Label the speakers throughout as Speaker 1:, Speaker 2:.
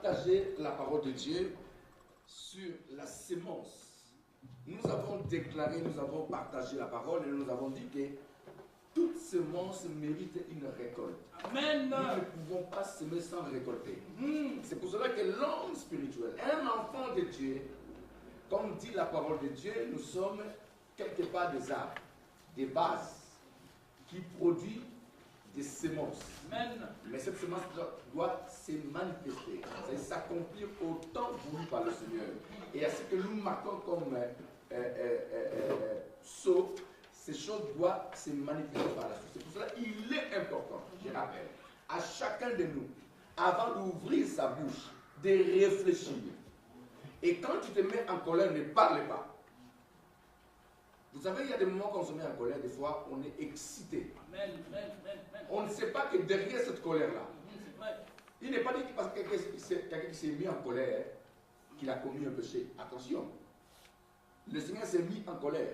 Speaker 1: partager la parole de Dieu sur la sémence. Nous avons déclaré, nous avons partagé la parole et nous avons dit que toute semence mérite une récolte.
Speaker 2: Amen.
Speaker 1: Nous ne pouvons pas semer sans récolter. C'est pour cela que l'homme spirituel, un enfant de Dieu, comme dit la parole de Dieu, nous sommes quelque part des arbres, des bases qui produisent des semences.
Speaker 2: Amen.
Speaker 1: Mais cette semence doit se manifester, c'est s'accomplir au temps voulu par le Seigneur. Et à ce que nous marquons comme saut, ces choses doivent se manifester par la suite. C'est pour cela qu'il est important, je rappelle, à chacun de nous, avant d'ouvrir sa bouche, de réfléchir. Et quand tu te mets en colère, ne parle pas. Vous savez, il y a des moments quand on se met en colère, des fois, on est excité.
Speaker 2: Amen.
Speaker 1: On ne sait pas que derrière cette colère-là, il n'est pas dit que parce que quelqu'un qui s'est mis en colère, qu'il a commis un péché. Attention, le Seigneur s'est mis en colère.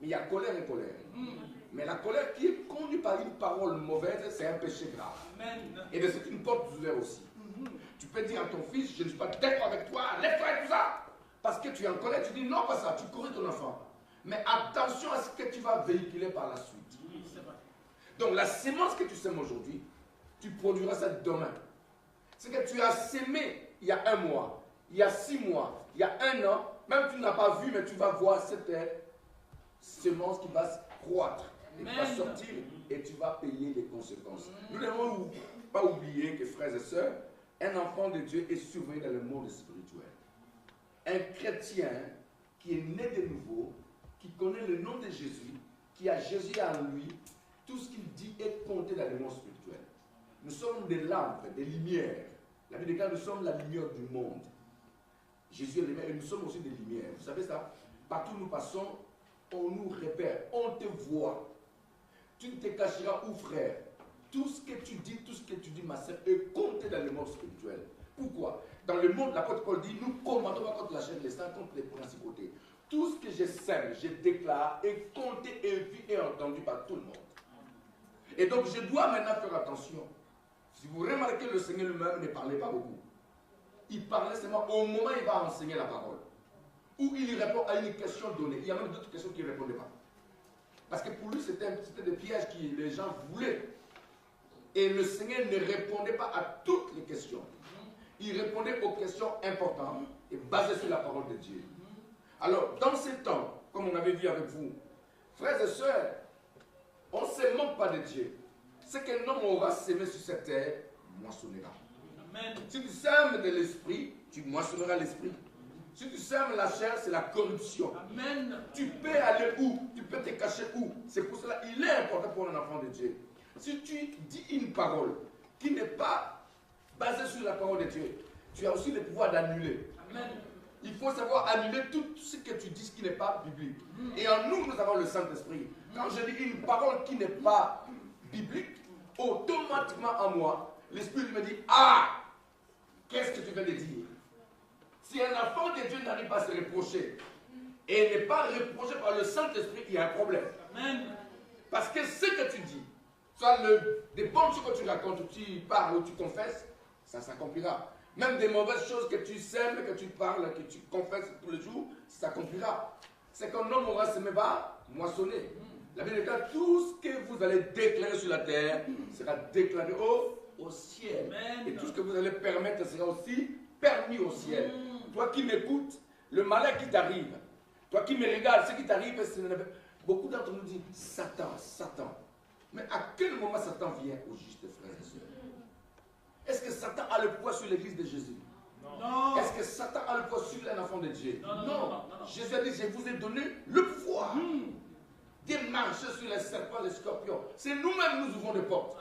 Speaker 1: Mais il y a colère et colère. Mais la colère qui est conduite par une parole mauvaise, c'est un péché grave.
Speaker 2: Amen.
Speaker 1: Et c'est une porte ouverte aussi. Tu peux dire à ton fils, je ne suis pas d'accord avec toi, lève-toi et tout ça. Parce que tu es en colère, tu dis non, pas ça, tu corriges ton enfant. Mais attention à ce que tu vas véhiculer par la suite. Donc la sémence que tu sèmes aujourd'hui, tu produiras ça demain. C'est que tu as sémé il y a 1 mois, il y a 6 mois, il y a 1 an, même tu n'as pas vu, mais tu vas voir cette semence qui va croître, et qui va sortir, et tu vas payer les conséquences. Nous ne devons pas oublier que, frères et sœurs, un enfant de Dieu est surveillé dans le monde spirituel. Un chrétien qui est né de nouveau, qui connaît le nom de Jésus, qui a Jésus en lui, tout ce qu'il dit est compté dans le monde spirituel. Nous sommes des lampes, des lumières. La Bible dit que nous sommes la lumière du monde. Jésus est la lumière et nous sommes aussi des lumières. Vous savez ça? Partout où nous passons, on nous repère, on te voit. Tu ne te cacheras où, frère? Tout ce que tu dis, ma sœur, est compté dans le monde spirituel. Pourquoi? Dans le monde, l'apôtre Paul dit, nous commandons pas contre la chair, les saints, contre les principautés. Tout ce que je sème, je déclare, est compté et vu et entendu par tout le monde. Et donc, je dois maintenant faire attention. Si vous remarquez, le Seigneur lui-même ne parlait pas beaucoup. Il parlait seulement au moment où il va enseigner la parole. Ou il répond à une question donnée. Il y a même d'autres questions qu'il ne répondait pas. Parce que pour lui, c'était des pièges que les gens voulaient. Et le Seigneur ne répondait pas à toutes les questions. Il répondait aux questions importantes et basées sur la parole de Dieu. Alors, dans ces temps, comme on avait vu avec vous, frères et sœurs, on ne se manque pas de Dieu. Ce qu'un homme aura sémé sur cette terre, moissonnera.
Speaker 2: Amen.
Speaker 1: Si tu sèmes de l'esprit, tu moissonneras l'esprit. Si tu sèmes la chair, c'est la corruption.
Speaker 2: Amen.
Speaker 1: Tu peux aller où? Tu peux te cacher où? C'est pour cela qu'il est important pour un enfant de Dieu. Si tu dis une parole qui n'est pas basée sur la parole de Dieu, tu as aussi le pouvoir d'annuler.
Speaker 2: Amen.
Speaker 1: Il faut savoir annuler tout ce que tu dis qui n'est pas biblique. Et en nous, nous avons le Saint-Esprit. Quand je dis une parole qui n'est pas biblique, automatiquement en moi, l'Esprit me dit, ah, qu'est-ce que tu viens de dire? Si un enfant de Dieu n'arrive pas à se reprocher et n'est pas reproché par le Saint-Esprit, il y a un problème.
Speaker 2: Amen.
Speaker 1: Parce que ce que tu dis, soit des bonnes choses que tu racontes, tu parles ou tu confesses, ça s'accomplira. Même des mauvaises choses que tu sèmes, que tu parles, que tu confesses tous les jours, ça s'accomplira. C'est qu'un homme aura semé va moissonner. La Bible dit que tout ce que vous allez déclarer sur la terre sera déclaré au ciel.
Speaker 2: Amen.
Speaker 1: Et tout ce que vous allez permettre sera aussi permis au ciel. Toi qui m'écoutes, le malheur qui t'arrive, toi qui me regardes, ce qui t'arrive, beaucoup d'entre nous disent Satan, Satan. Mais à quel moment Satan vient au juste, frères et sœurs? Est-ce que Satan a le pouvoir sur l'église de Jésus?
Speaker 2: Non.
Speaker 1: Est-ce que Satan a le pouvoir sur un enfant de Dieu?
Speaker 2: Non.
Speaker 1: Jésus a dit, je vous ai donné le pouvoir de marcher sur les serpents, les scorpions. C'est nous-mêmes nous ouvrons des portes.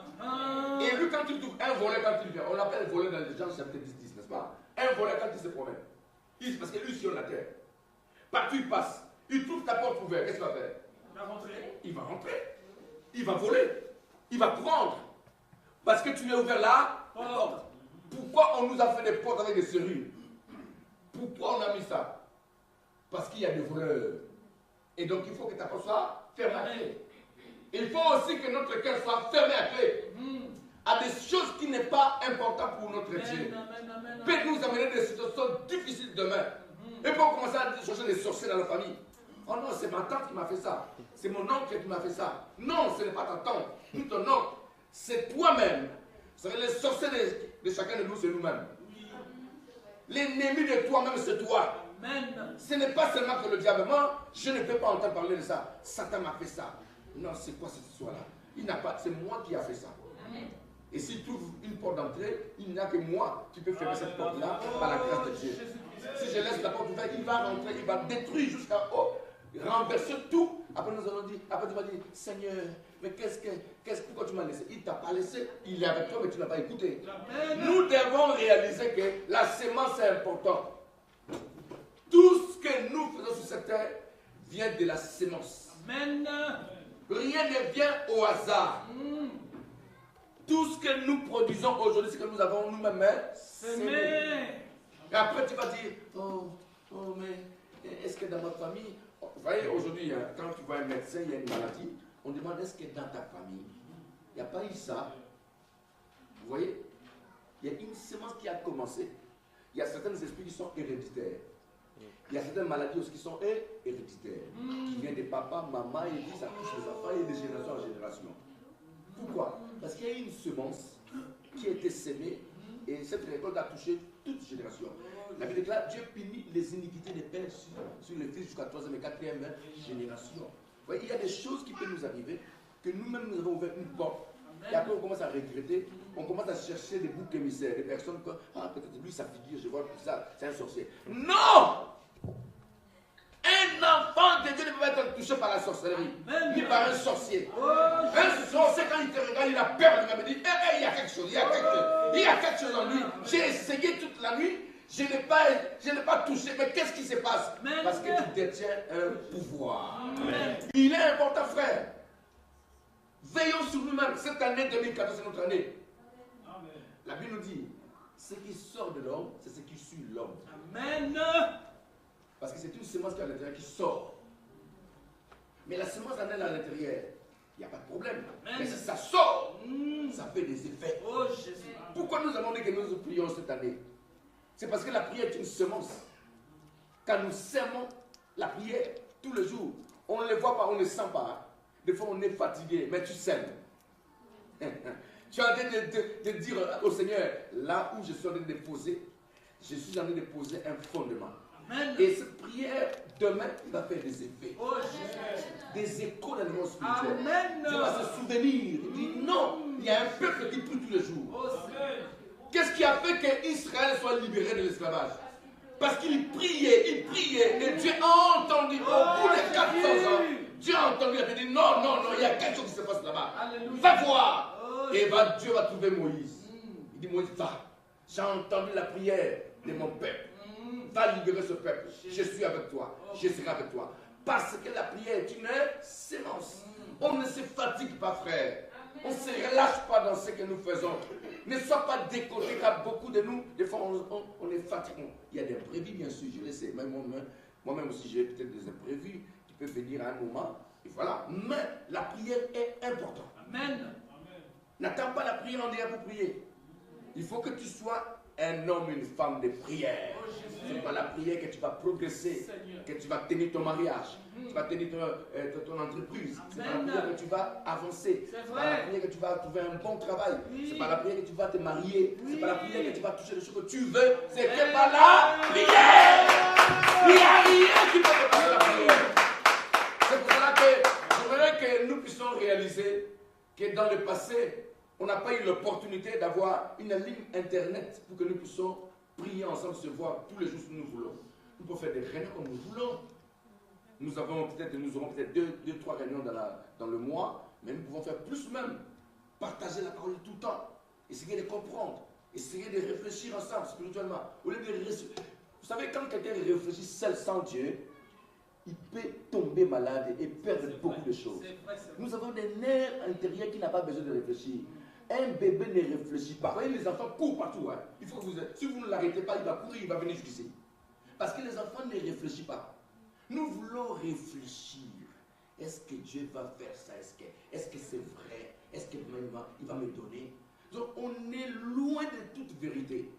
Speaker 1: Et lui, quand il trouve un volet, quand il vient, on l'appelle volet dans les gens chapitre 10, n'est-ce pas? Un volet quand il se promène. Parce que lui, sur la terre. Partout il passe. Il trouve ta porte ouverte. Qu'est-ce qu'il va faire?
Speaker 2: Il va rentrer.
Speaker 1: Il va rentrer. Il va voler. Il va prendre. Parce que tu lui as ouvert la porte. Pourquoi on nous a fait des portes avec des serrures? Pourquoi on a mis ça? Parce qu'il y a des voleurs. Et donc il faut que ta porte soit fermée à clé. Il faut aussi que notre cœur soit fermé à clé. à des choses qui n'est pas importantes pour notre Dieu. Peut nous amener des situations difficiles demain. Et pour commencer à chercher des sorciers dans la famille. Oh non, c'est ma tante qui m'a fait ça. C'est mon oncle qui m'a fait ça. Non, ce n'est pas ta tante, ni ton oncle. C'est toi-même. Vous savez, les sorciers de chacun de nous, c'est nous-mêmes. L'ennemi de toi-même, c'est toi.
Speaker 2: Amen.
Speaker 1: Ce n'est pas seulement que le diable. Moi, je ne peux pas entendre parler de ça. Satan m'a fait ça. Non, c'est quoi cette histoire-là? Il n'a pas. C'est moi qui a fait ça. Et s'il trouve une porte d'entrée, il n'y a que moi qui peux fermer cette porte-là par la grâce de Dieu. Si je laisse la porte ouverte, il va rentrer, il va détruire jusqu'à haut, renverser tout. Après, nous allons dire, après tu vas dire, Seigneur, mais pourquoi tu m'as laissé? Il ne t'a pas laissé, il est avec toi, mais tu n'as pas écouté. Nous devons réaliser que la sémence est importante. Tout ce que nous faisons sur cette terre vient de la sémence.
Speaker 2: Amen.
Speaker 1: Rien ne vient au hasard. Tout ce que nous produisons aujourd'hui, ce que nous avons nous-mêmes, c'est. Et après, tu vas dire, oh, mais est-ce que dans ma famille, vous voyez, aujourd'hui, quand tu vois un médecin, il y a une maladie, on demande est-ce que dans ta famille, il n'y a pas eu ça? Vous voyez, il y a une sémence qui a commencé. Il y a certains esprits qui sont héréditaires. Il y a certaines maladies aussi qui sont héréditaires, qui viennent des papas, maman, et puis ça touche les enfants et de génération en génération. Pourquoi? Parce qu'il y a une semence qui a été sémée et cette récolte a touché toute génération. La Bible déclare Dieu punit les iniquités des pères sur les fils jusqu'à 3e et 4e génération. Vous voyez, il y a des choses qui peuvent nous arriver que nous-mêmes nous avons ouvert une porte. Et après on commence à regretter, on commence à chercher des boucs émissaires, des personnes comme peut-être lui sa figure, je vois que ça, c'est un sorcier. Non! Un enfant de Dieu ne peut pas être touché par la sorcellerie, ni par un sorcier. Un sorcier, quand il te regarde, il a peur, il me dit, il y a quelque chose, il y a quelque chose en lui. J'ai essayé toute la nuit, je n'ai pas touché, mais qu'est-ce qui se passe? Parce que tu détiens un pouvoir. Il est important, frère. Veillons sur nous-mêmes. Cette année 2014, c'est notre année. La Bible nous dit, ce qui sort de l'homme, c'est ce qui suit l'homme.
Speaker 2: Amen.
Speaker 1: Parce que c'est une semence qui est à l'intérieur qui sort. Mais la semence en elle à l'intérieur, il n'y a pas de problème. Mais si ça sort, ça fait des effets.
Speaker 2: Oh, Jésus.
Speaker 1: Pourquoi nous avons dit que nous prions cette année? C'est parce que la prière est une semence. Quand nous sèmons la prière tous les jours, on ne le voit pas, on ne le sent pas. Des fois on est fatigué, mais tu sèmes. Tu es en train de dire au Seigneur, là où je suis en train de déposer, je suis en train de poser un fondement.
Speaker 2: Amen.
Speaker 1: Et cette prière, demain, va faire des effets.
Speaker 2: Oh, Jésus.
Speaker 1: Des échos dans le monde spirituel.
Speaker 2: Amen.
Speaker 1: Tu vas se souvenir. Il dit non, il y a un peuple qui prie tous les jours.
Speaker 2: Oh,
Speaker 1: Qu'est-ce qui a fait qu'Israël soit libéré de l'esclavage? Parce qu'il priait, et Dieu a entendu. Au bout de 400 ans, Dieu a entendu. Il a dit non, il y a quelque chose qui se passe là-bas. Va voir. Et Dieu va trouver Moïse. Il dit Moïse, va. J'ai entendu la prière de mon peuple. Va libérer ce peuple. Je suis avec toi. Je serai avec toi. Parce que la prière est une sémence. On ne se fatigue pas, frère. On ne se relâche pas dans ce que nous faisons. Ne sois pas décoté, car beaucoup de nous, des fois, on est fatigué. Il y a des imprévus, bien sûr, je le sais. Moi-même aussi, j'ai peut-être des imprévus qui peuvent venir à un moment. Et voilà. Mais la prière est importante.
Speaker 2: Amen.
Speaker 1: N'attends pas la prière en dehors pour prier. Il faut que tu sois un homme, une femme de prière. Ce n'est pas la prière que tu vas progresser, que tu vas tenir ton mariage, tu vas tenir ton entreprise. C'est pas la prière que tu vas avancer. C'est pas la prière que tu vas trouver un bon travail. C'est pas la prière que tu vas te marier. C'est pas la prière que tu vas toucher les choses que tu veux. C'est que par la prière. Il n'y a rien qui peut te passer la prière. C'est pour cela que je voudrais que nous puissions réaliser que dans le passé, on n'a pas eu l'opportunité d'avoir une ligne internet pour que nous puissions prier ensemble, se voir tous les jours si nous voulons. Nous pouvons faire des réunions comme nous voulons. Nous aurons peut-être 2-3 réunions dans le mois, mais nous pouvons faire plus même. Partager la parole tout le temps. Essayer de comprendre. Essayer de réfléchir ensemble spirituellement. Au lieu de vous savez, quand quelqu'un réfléchit seul sans Dieu, il peut tomber malade et perdre beaucoup de choses. Nous avons des nerfs intérieurs qui n'ont pas besoin de réfléchir. Un bébé ne réfléchit pas. Vous voyez, les enfants courent partout. Hein. Il faut que si vous ne l'arrêtez pas, il va courir, il va venir jusqu'ici. Parce que les enfants ne réfléchissent pas. Nous voulons réfléchir. Est-ce que Dieu va faire ça? Est-ce que c'est vrai? Est-ce qu'il va me donner? Donc on est loin de toute vérité.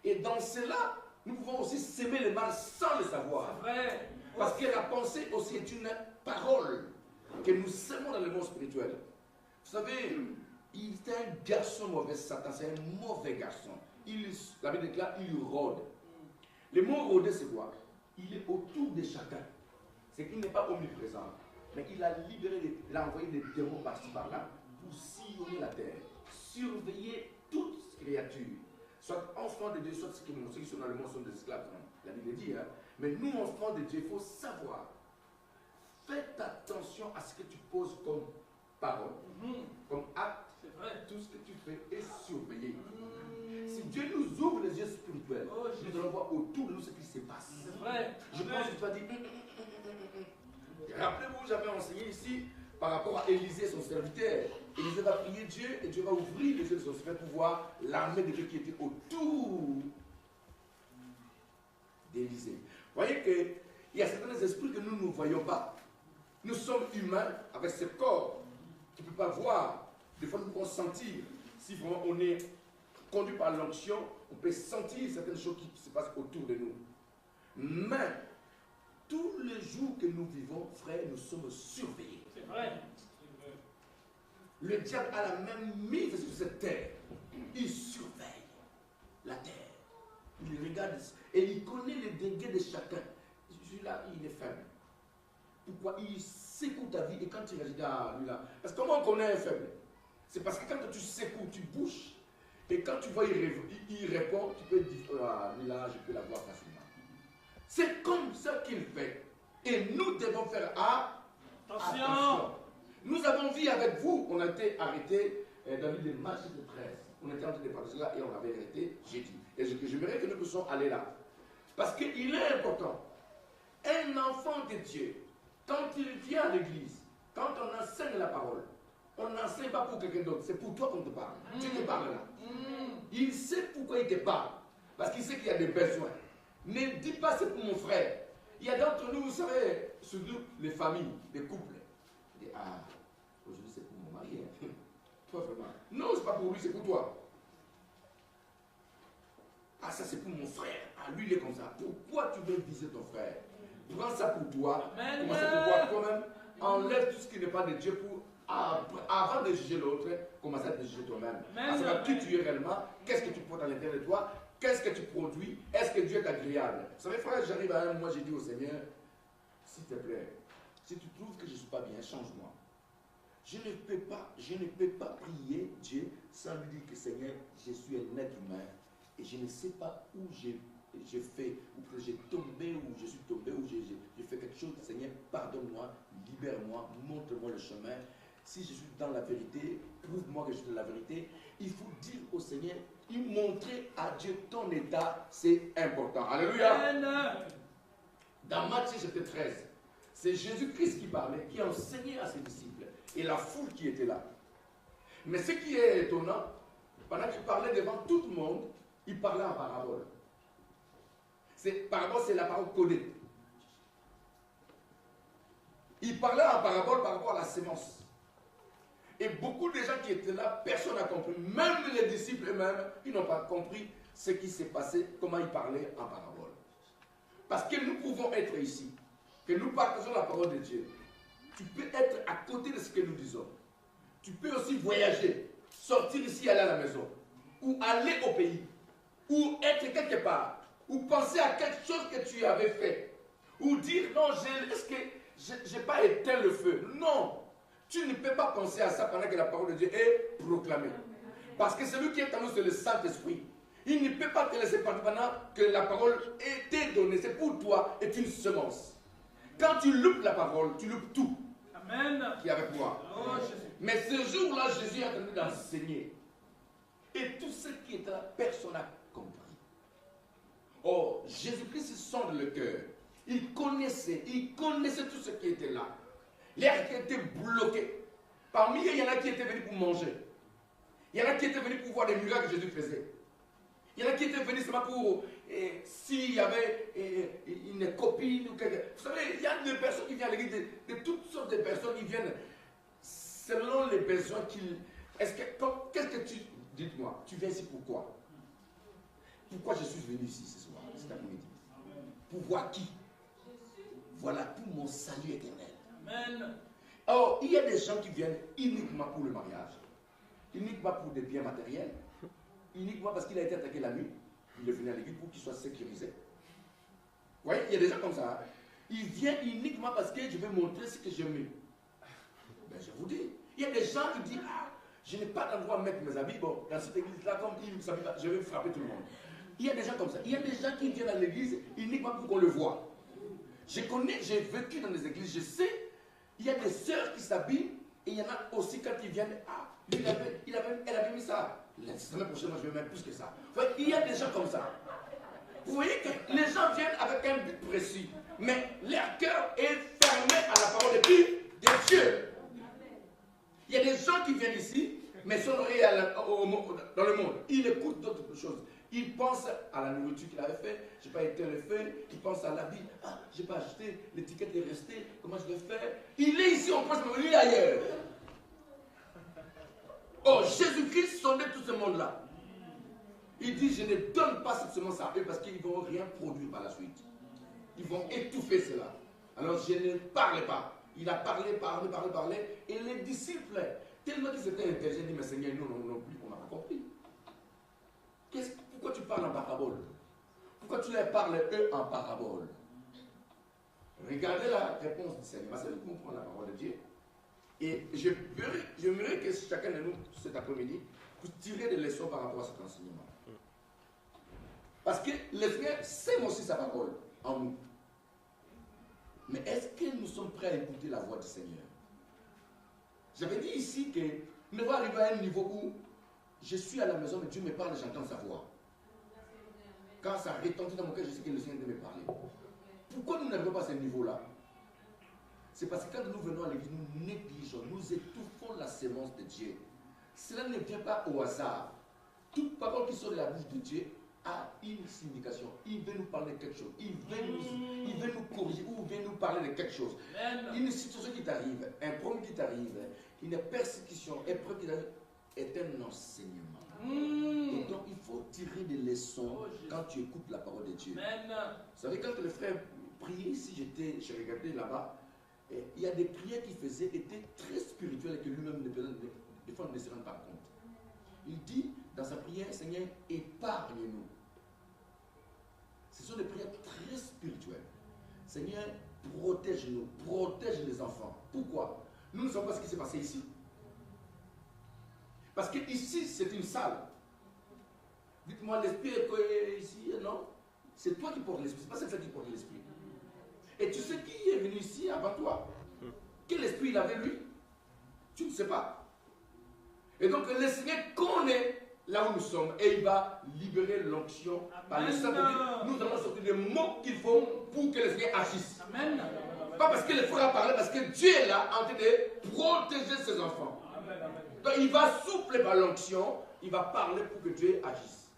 Speaker 1: Et dans cela, nous pouvons aussi s'aimer le mal sans le savoir.
Speaker 2: Vrai.
Speaker 1: Parce que la pensée aussi est une parole que nous sèmons dans le monde spirituel. Vous savez, il était un garçon mauvais, Satan, c'est un mauvais garçon. La Bible déclare, il rôde. Le mot rôder, c'est quoi? Il est autour de chacun. C'est qu'il n'est pas omniprésent. Mais il a libéré, il a envoyé des démons par-ci par-là pour sillonner la terre, surveiller toute créature. Soit enfants de Dieu, soit ceux qui sont dans le monde sont des esclaves. Hein. La Bible dit, hein. Mais nous, enfants de Dieu, il faut savoir. Faites attention à ce que tu poses comme parole, comme acte.
Speaker 2: C'est vrai.
Speaker 1: Tout ce que tu fais est surveillé. Si Dieu nous ouvre les yeux spirituels, nous allons voir autour de nous ce qui se passe.
Speaker 2: C'est vrai.
Speaker 1: Je pense que tu vas dire. Rappelez-vous, j'avais enseigné ici par rapport à Élisée, son serviteur. Élisée va prier Dieu et Dieu va ouvrir les yeux de son serviteur pour voir l'armée de Dieu qui était autour d'Élisée. Vous voyez qu'il y a certains esprits que nous ne voyons pas. Nous sommes humains avec ce corps. Tu ne peux pas voir. Des fois, nous pouvons sentir. Si vraiment on est conduit par l'onction, on peut sentir certaines choses qui se passent autour de nous. Mais, tous les jours que nous vivons, frères, nous sommes surveillés.
Speaker 2: C'est vrai.
Speaker 1: Le diable a la même mise sur cette terre. Il surveille la terre. Il regarde et il connaît les dégâts de chacun. Celui-là, il est faible. Pourquoi? Il secoue ta vie et quand tu réagis à lui-là. Parce que comment on connaît un faible? C'est parce que quand tu secoues, tu bouges. Et quand tu vois il répond, tu peux dire, lui-là, je peux l'avoir facilement. C'est comme ça qu'il fait. Et nous devons faire attention. Nous avons vu avec vous, on a été arrêtés dans l'île de Marche de 13. On était en train de parler de cela et on avait arrêté jeudi. Et j'aimerais que nous puissions aller là. Parce qu'il est important. Un enfant de Dieu, quand il vient à l'église, quand on enseigne la parole, on n'enseigne pas pour quelqu'un d'autre, c'est pour toi qu'on te parle. Dieu te parle là. Il sait pourquoi il te parle. Parce qu'il sait qu'il y a des besoins. Ne dis pas c'est pour mon frère. Il y a d'entre nous, vous savez, surtout les familles, les couples. Ils disent, aujourd'hui c'est pour mon mari. Hein. Toi vraiment. Non, c'est pas pour lui, c'est pour toi. Ah, ça c'est pour mon frère. Ah, lui il est comme ça. Pourquoi tu veux viser ton frère? Prends ça pour toi. Commence à te voir toi-même. Enlève tout ce qui n'est pas de Dieu pour, avant de juger l'autre, commence à te juger toi-même. À savoir qui tu es réellement, qu'est-ce que tu portes à l'intérieur de toi, qu'est-ce que tu produis, est-ce que Dieu est agréable? Vous savez, frère, j'arrive à un moment, j'ai dit au Seigneur, s'il te plaît, si tu trouves que je ne suis pas bien, change-moi. Je ne peux pas prier Dieu sans lui dire que Seigneur, je suis un être humain et je ne sais pas où j'ai fait, ou que j'ai tombé, ou je suis tombé, ou j'ai fait quelque chose. Seigneur, pardonne-moi, libère-moi, montre-moi le chemin. Si je suis dans la vérité, prouve-moi que je suis dans la vérité. Il faut dire au Seigneur, et montrer à Dieu ton état, c'est important. Alléluia. Dans Matthieu chapitre 13, c'est Jésus-Christ qui parlait, qui enseignait à ses disciples, et la foule qui était là. Mais ce qui est étonnant, pendant qu'il parlait devant tout le monde, il parlait en parabole. Parabole, c'est la parole codée. Il parlait en parabole par rapport à la sémence. Et beaucoup de gens qui étaient là, personne n'a compris. Même les disciples eux-mêmes, ils n'ont pas compris ce qui s'est passé, comment il parlait en parabole. Parce que nous pouvons être ici, que nous partageons la parole de Dieu. Tu peux être à côté de ce que nous disons. Tu peux aussi voyager, sortir ici, aller à la maison, ou aller au pays, ou être quelque part, ou penser à quelque chose que tu avais fait, ou dire non, est-ce que je n'ai pas éteint le feu? Non, tu ne peux pas penser à ça pendant que la parole de Dieu est proclamée. Parce que celui qui est en nous, c'est le Saint-Esprit. Il ne peut pas te laisser partir pendant que la parole est donnée. C'est pour toi, est une semence. Quand tu loupes la parole, tu loupes tout.
Speaker 2: Amen.
Speaker 1: Qui est avec moi.
Speaker 2: Oh,
Speaker 1: mais ce jour-là, Jésus est en train d'enseigner. Et tout ce qui était là, personne n'a compris. Oh, Jésus-Christ sonde le cœur. Il connaissait tout ce qui était là. L'air qui était bloqué. Parmi eux, il y en a qui étaient venus pour manger. Il y en a qui étaient venus pour voir les miracles que Jésus faisait. Il y en a qui étaient venus seulement pour, s'il y avait une copine ou quelque. Vous savez, il y a des personnes qui viennent à l'église, de toutes sortes de personnes qui viennent selon les besoins qu'ils. Qu'est-ce que tu Dites-moi, tu viens ici pourquoi? Pourquoi je suis venu ici ce soir, cet après-midi? Pour voir qui? Voilà pour mon salut éternel.
Speaker 2: Amen.
Speaker 1: Or, il y a des gens qui viennent uniquement pour le mariage, uniquement pour des biens matériels, uniquement parce qu'il a été attaqué la nuit. Il est venu à l'église pour qu'il soit sécurisé. Vous voyez, il y a des gens comme ça. Il vient uniquement parce que je vais montrer ce que j'ai mis. Ben, je vous dis, il y a des gens qui disent, ah, je n'ai pas d'endroit à mettre mes habits. Bon, dans cette église-là, comme il s'habille, je vais frapper tout le monde. Il y a des gens comme ça. Il y a des gens qui viennent à l'église uniquement pour qu'on le voie. Je connais, j'ai vécu dans des églises, je sais, il y a des sœurs qui s'habillent et il y en a aussi quand ils viennent, ah, elle avait mis ça. La semaine prochaine, moi, je vais mettre plus que ça. Vous voyez, il y a des gens comme ça. Vous voyez que les gens viennent avec un but précis, mais leur cœur est fermé à la parole de qui? De Dieu. Il y a des gens qui viennent ici, mais son oreille dans le monde. Ils écoutent d'autres choses. Ils pensent à la nourriture qu'il avait fait, je n'ai pas été le fait. Ils pensent à l'habit, ah, je n'ai pas acheté, l'étiquette est restée, comment je vais faire? Il est ici, on pense, mais il est ailleurs. Oh, Jésus-Christ sondait tout ce monde-là. Il dit, je ne donne pas cette semence à eux parce qu'ils ne vont rien produire par la suite. Ils vont étouffer cela. Alors je ne parle pas. Il a parlé, et les disciples, tellement qu'ils étaient intelligents, ils disent, mais Seigneur, nous non plus, on n'a pas compris. Pourquoi tu parles en parabole? Pourquoi tu leur parles eux en parabole? Regardez la réponse du Seigneur. C'est nous qui comprenons la parole de Dieu. Et j'aimerais que chacun de nous, cet après-midi, puisse tirer des leçons par rapport à cet enseignement. Parce que le Seigneur sème aussi sa parole en nous. Mais est-ce que nous sommes prêts à écouter la voix du Seigneur? J'avais dit ici que nous devons arriver à un niveau où je suis à la maison, mais Dieu me parle et j'entends sa voix. Quand ça retentit dans mon cœur, je sais que le Seigneur me parler. Pourquoi nous n'arrivons pas à ce niveau-là? C'est parce que quand nous venons à l'église, nous négligeons, nous étouffons la sémence de Dieu. Cela ne vient pas au hasard. Toute parole qui sort de la bouche de Dieu a une signification. Il veut nous parler de quelque chose. Il veut nous corriger ou il veut nous parler de quelque chose. Une situation qui t'arrive, un problème qui t'arrive, une persécution, un problème qui t'arrive, est un enseignement. Et donc il faut tirer des leçons quand tu écoutes la parole de Dieu. Vous savez, quand le frère priait, si j'ai regardé là-bas, il y a des prières qu'il faisait qui étaient très spirituelles et que lui-même des fois ne se rend pas compte. Il dit dans sa prière, Seigneur, épargne-nous. Ce sont des prières très spirituelles. Seigneur, protège-nous, protège les enfants. Pourquoi? Nous ne savons pas ce qui s'est passé ici. Parce que ici, c'est une salle. Dites-moi, l'esprit est ici, non? C'est toi qui portes l'esprit, c'est pas cette salle qui porte l'esprit. Et tu sais qui est venu ici avant toi? Quel esprit il avait lui? Tu ne sais pas. Et donc le Seigneur connaît là où nous sommes et il va libérer l'onction par le Saint-Esprit. Nous allons sortir des mots qu'il faut pour que le Seigneur agisse. Amen. Pas parce qu'il faudra parler, parce que Dieu est là en train de protéger ses enfants. Donc il va souffler par l'onction, il va parler pour que Dieu agisse.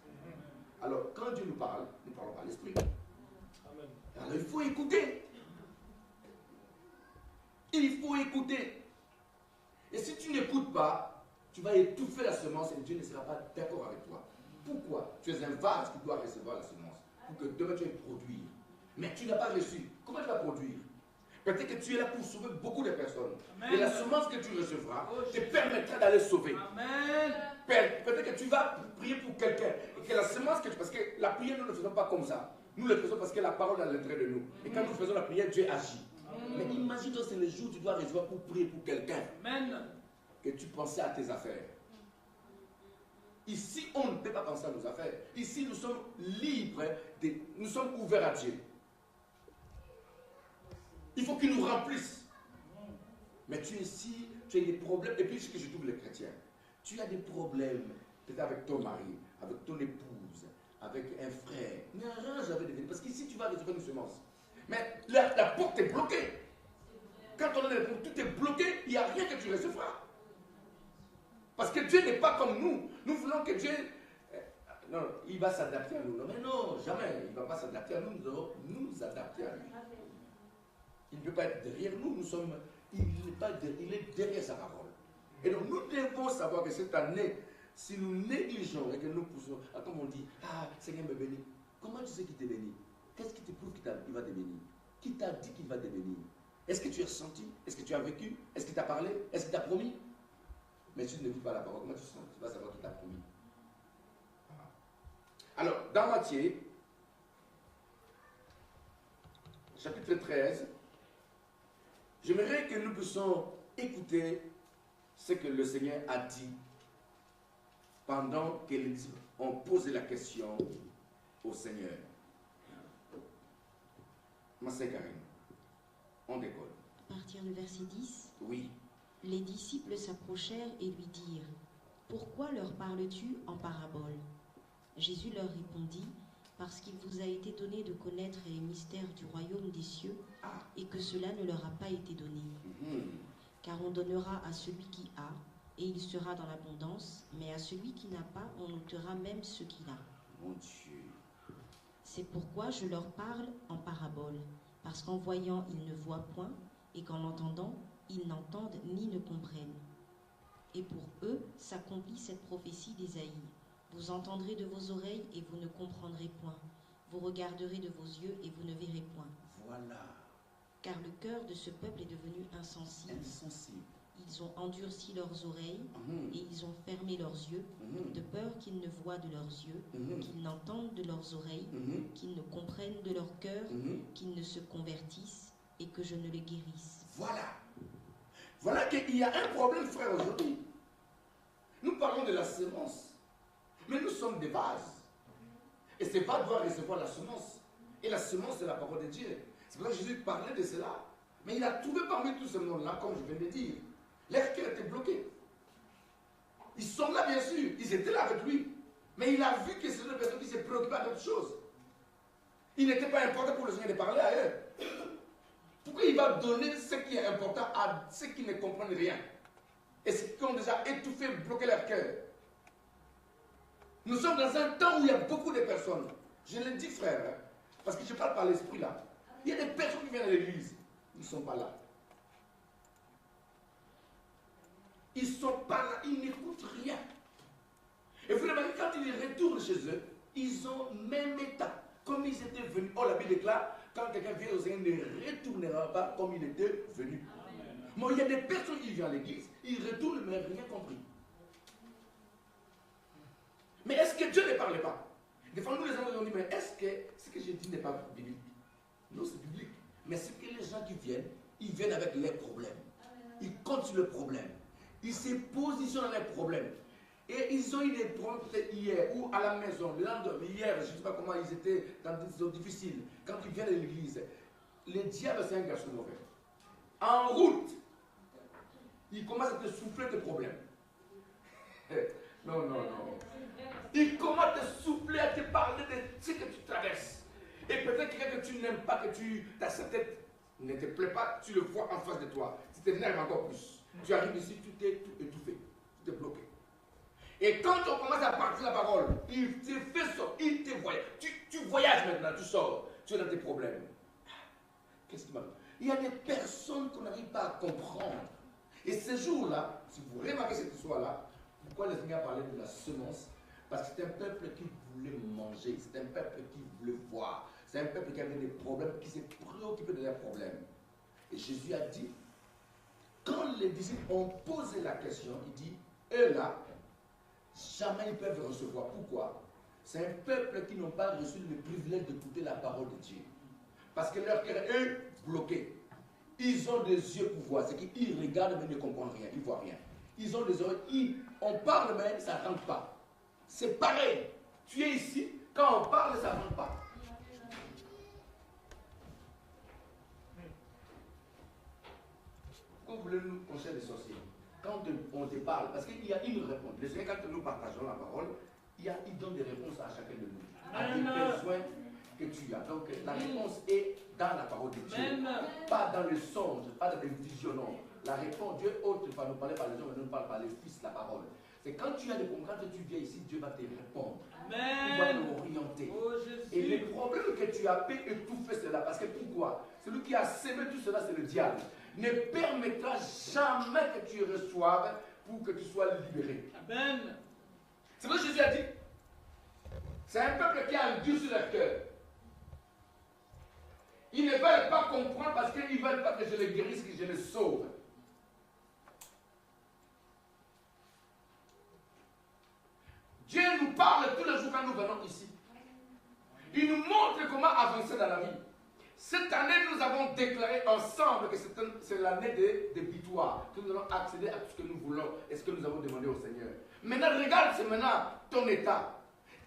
Speaker 1: Alors quand Dieu nous parle, nous parlons par l'esprit. Alors il faut écouter. Il faut écouter. Et si tu n'écoutes pas, tu vas étouffer la semence et Dieu ne sera pas d'accord avec toi. Pourquoi? Tu es un vase qui doit recevoir la semence pour que demain tu aies produire. Mais tu n'as pas reçu. Comment tu vas produire? Peut-être que tu es là pour sauver beaucoup de personnes. Amen. Et la semence que tu recevras te permettra d'aller sauver. Amen. Peut-être que tu vas prier pour quelqu'un et que la semence que tu... Parce que la prière, nous ne le faisons pas comme ça. Nous le faisons parce que la parole est à l'intérieur de nous. Et quand nous faisons la prière, Dieu agit. Mais imagine-toi, c'est le jour où tu dois recevoir pour prier pour quelqu'un. Que tu pensais à tes affaires. Ici, on ne peut pas penser à nos affaires. Ici, nous sommes libres, nous sommes ouverts à Dieu. Il faut qu'il nous remplisse. Mais tu es ici, tu as des problèmes. Et puis, ce que je trouve les chrétiens, tu as des problèmes, peut-être avec ton mari, avec ton épouse, avec un frère. N'arrange avec des vies. Parce qu'ici, tu vas recevoir une semence. Mais la porte est bloquée. Quand on a des portes, tout est bloqué, il n'y a rien que tu recevras. Parce que Dieu n'est pas comme nous. Nous voulons que Dieu... Non, il va s'adapter à nous. Non, mais non, jamais. Il ne va pas s'adapter à nous. Nous devons nous adapter à lui. Il ne peut pas être derrière nous. Il est derrière sa parole. Et donc, nous devons savoir que cette année, Si nous négligeons et que nous poussons, comme on dit, ah, Seigneur me bénit. Comment tu sais qu'il te bénit? Qu'est-ce qui te prouve qu'il va te bénir? Qui t'a dit qu'il va te bénir? Est-ce que tu as senti? Est-ce que tu as vécu? Est-ce qu'il t'a parlé? Est-ce qu'il t'a promis? Mais si tu ne vis pas la parole, comment tu sens? Tu vas savoir qu'il t'a promis. Alors, dans Matthieu, chapitre 13, j'aimerais que nous puissions écouter ce que le Seigneur a dit pendant que les disciples ont posé la question au Seigneur. Ma sœur Karine, on décolle.
Speaker 3: À partir du verset 10,
Speaker 1: Oui.
Speaker 3: les disciples s'approchèrent et lui dirent, « Pourquoi leur parles-tu en parabole ?» Jésus leur répondit, « Parce qu'il vous a été donné de connaître les mystères du royaume des cieux, et que cela ne leur a pas été donné. Car on donnera à celui qui a, et il sera dans l'abondance, mais à celui qui n'a pas, on ôtera même ce qu'il a. »
Speaker 1: Mon Dieu.
Speaker 3: C'est pourquoi je leur parle en parabole, parce qu'en voyant, ils ne voient point, et qu'en l'entendant, ils n'entendent ni ne comprennent. Et pour eux s'accomplit cette prophétie d'Ésaïe. Vous entendrez de vos oreilles et vous ne comprendrez point. Vous regarderez de vos yeux et vous ne verrez point.
Speaker 1: Voilà.
Speaker 3: Car le cœur de ce peuple est devenu insensible.
Speaker 1: Insensible.
Speaker 3: Ils ont endurci leurs oreilles et ils ont fermé leurs yeux, de peur qu'ils ne voient de leurs yeux, qu'ils n'entendent de leurs oreilles, qu'ils ne comprennent de leur cœur, qu'ils ne se convertissent et que je ne les guérisse.
Speaker 1: Voilà. Voilà qu'il y a un problème, frère, aujourd'hui. Nous parlons de la semence, mais nous sommes des vases. Et ces vases doivent recevoir la semence. Et la semence, c'est la parole de Dieu. C'est pour ça que Jésus parlait de cela. Mais il a trouvé parmi tous ces noms-là, comme je viens de dire. Leur cœur était bloqué. Ils sont là, bien sûr. Ils étaient là avec lui. Mais il a vu que c'est une personne qui s'est préoccupée d'autre chose. Il n'était pas important pour le Seigneur de parler à eux. Pourquoi il va donner ce qui est important à ceux qui ne comprennent rien? Et ceux qui ont déjà étouffé, bloqué leur cœur. Nous sommes dans un temps où il y a beaucoup de personnes. Je le dis, frère, hein, parce que je parle par l'esprit là. Il y a des personnes qui viennent à l'église. Ils ne sont pas là. Ils ne sont pas là. Ils n'écoutent rien. Et vous remarquez, quand ils retournent chez eux, ils ont même état. Comme ils étaient venus. Oh, la Bible déclare, quand quelqu'un vient au Seigneur, il ne retournera pas comme il était venu. Mais il y a des personnes qui viennent à l'église, ils retournent, mais rien compris. Mais est-ce que Dieu ne parlait pas? Des fois, nous les gens ont dit, mais est-ce que ce que j'ai dit n'est pas biblique? Non, c'est biblique. Mais c'est que les gens qui viennent, ils viennent avec les problèmes. Ils comptent sur le problème. Ils se positionnent dans les problèmes. Et ils ont eu des problèmes peut-être hier, ou à la maison, le lendemain, hier, je ne sais pas comment ils étaient dans des situations difficiles. Quand ils viennent à l'église, le diable, c'est un garçon mauvais. En route, il commence à te souffler tes problèmes. Non, non, non. Il commence à te souffler, à te parler de ce que tu traverses. Et peut-être quelqu'un que tu n'aimes pas, que sa tête ne te plaît pas, tu le vois en face de toi. Tu t'énerves encore plus. Tu arrives ici, tu t'es tout étouffé, tu t'es bloqué. Et quand on commence à partir la parole, il te fait sortir, il te voyage. Tu voyages maintenant, tu sors, tu es dans tes problèmes. Qu'est-ce qui m'arrive? Il y a des personnes qu'on n'arrive pas à comprendre. Et ces jours-là, si vous remarquez cette histoire-là, pourquoi le Seigneur parlait de la semence? Parce que c'est un peuple qui voulait manger, c'est un peuple qui voulait voir, c'est un peuple qui avait des problèmes, qui s'est préoccupé de leurs problèmes. Et Jésus a dit, quand les disciples ont posé la question, il dit, eux là, jamais ils peuvent recevoir. Pourquoi? C'est un peuple qui n'ont pas reçu le privilège d'écouter la parole de Dieu. Parce que leur cœur est bloqué. Ils ont des yeux pour voir, c'est qu'ils regardent mais ils ne comprennent rien, ils ne voient rien. Ils ont des oreilles, on parle mais ça ne rentre pas. C'est pareil. Tu es ici, quand on parle, ça ne rentre pas. Pourquoi vous voulez nous conseiller des sorciers? Quand on te parle, parce qu'il y a une réponse. Le Seigneur, quand nous partageons la parole, il donne des réponses à chacun de nous, à des besoins que tu as. Donc la réponse est dans la parole de Dieu, pas dans le songe, pas dans le visionnement. La réponse, Dieu autre va nous parler par les hommes, mais nous parle par les fils, la parole. C'est quand tu as des problèmes, quand tu viens ici, Dieu va te répondre. Il va nous orienter.
Speaker 2: Oh,
Speaker 1: et les problèmes que tu as pu étouffer cela, parce que pourquoi? Celui qui a sémé tout cela, c'est le diable. Ne permettra jamais que tu reçoives pour que tu sois libéré.
Speaker 2: Amen.
Speaker 1: C'est ce que Jésus a dit. C'est un peuple qui a endurci leur cœur. Ils ne veulent pas comprendre parce qu'ils ne veulent pas que je les guérisse, que je les sauve. Dieu nous parle tous les jours quand nous venons ici. Il nous montre comment avancer dans la vie. Cette année, nous avons déclaré ensemble que c'est l'année de victoire, que nous allons accéder à tout ce que nous voulons et ce que nous avons demandé au Seigneur. Maintenant, regarde, c'est maintenant ton état.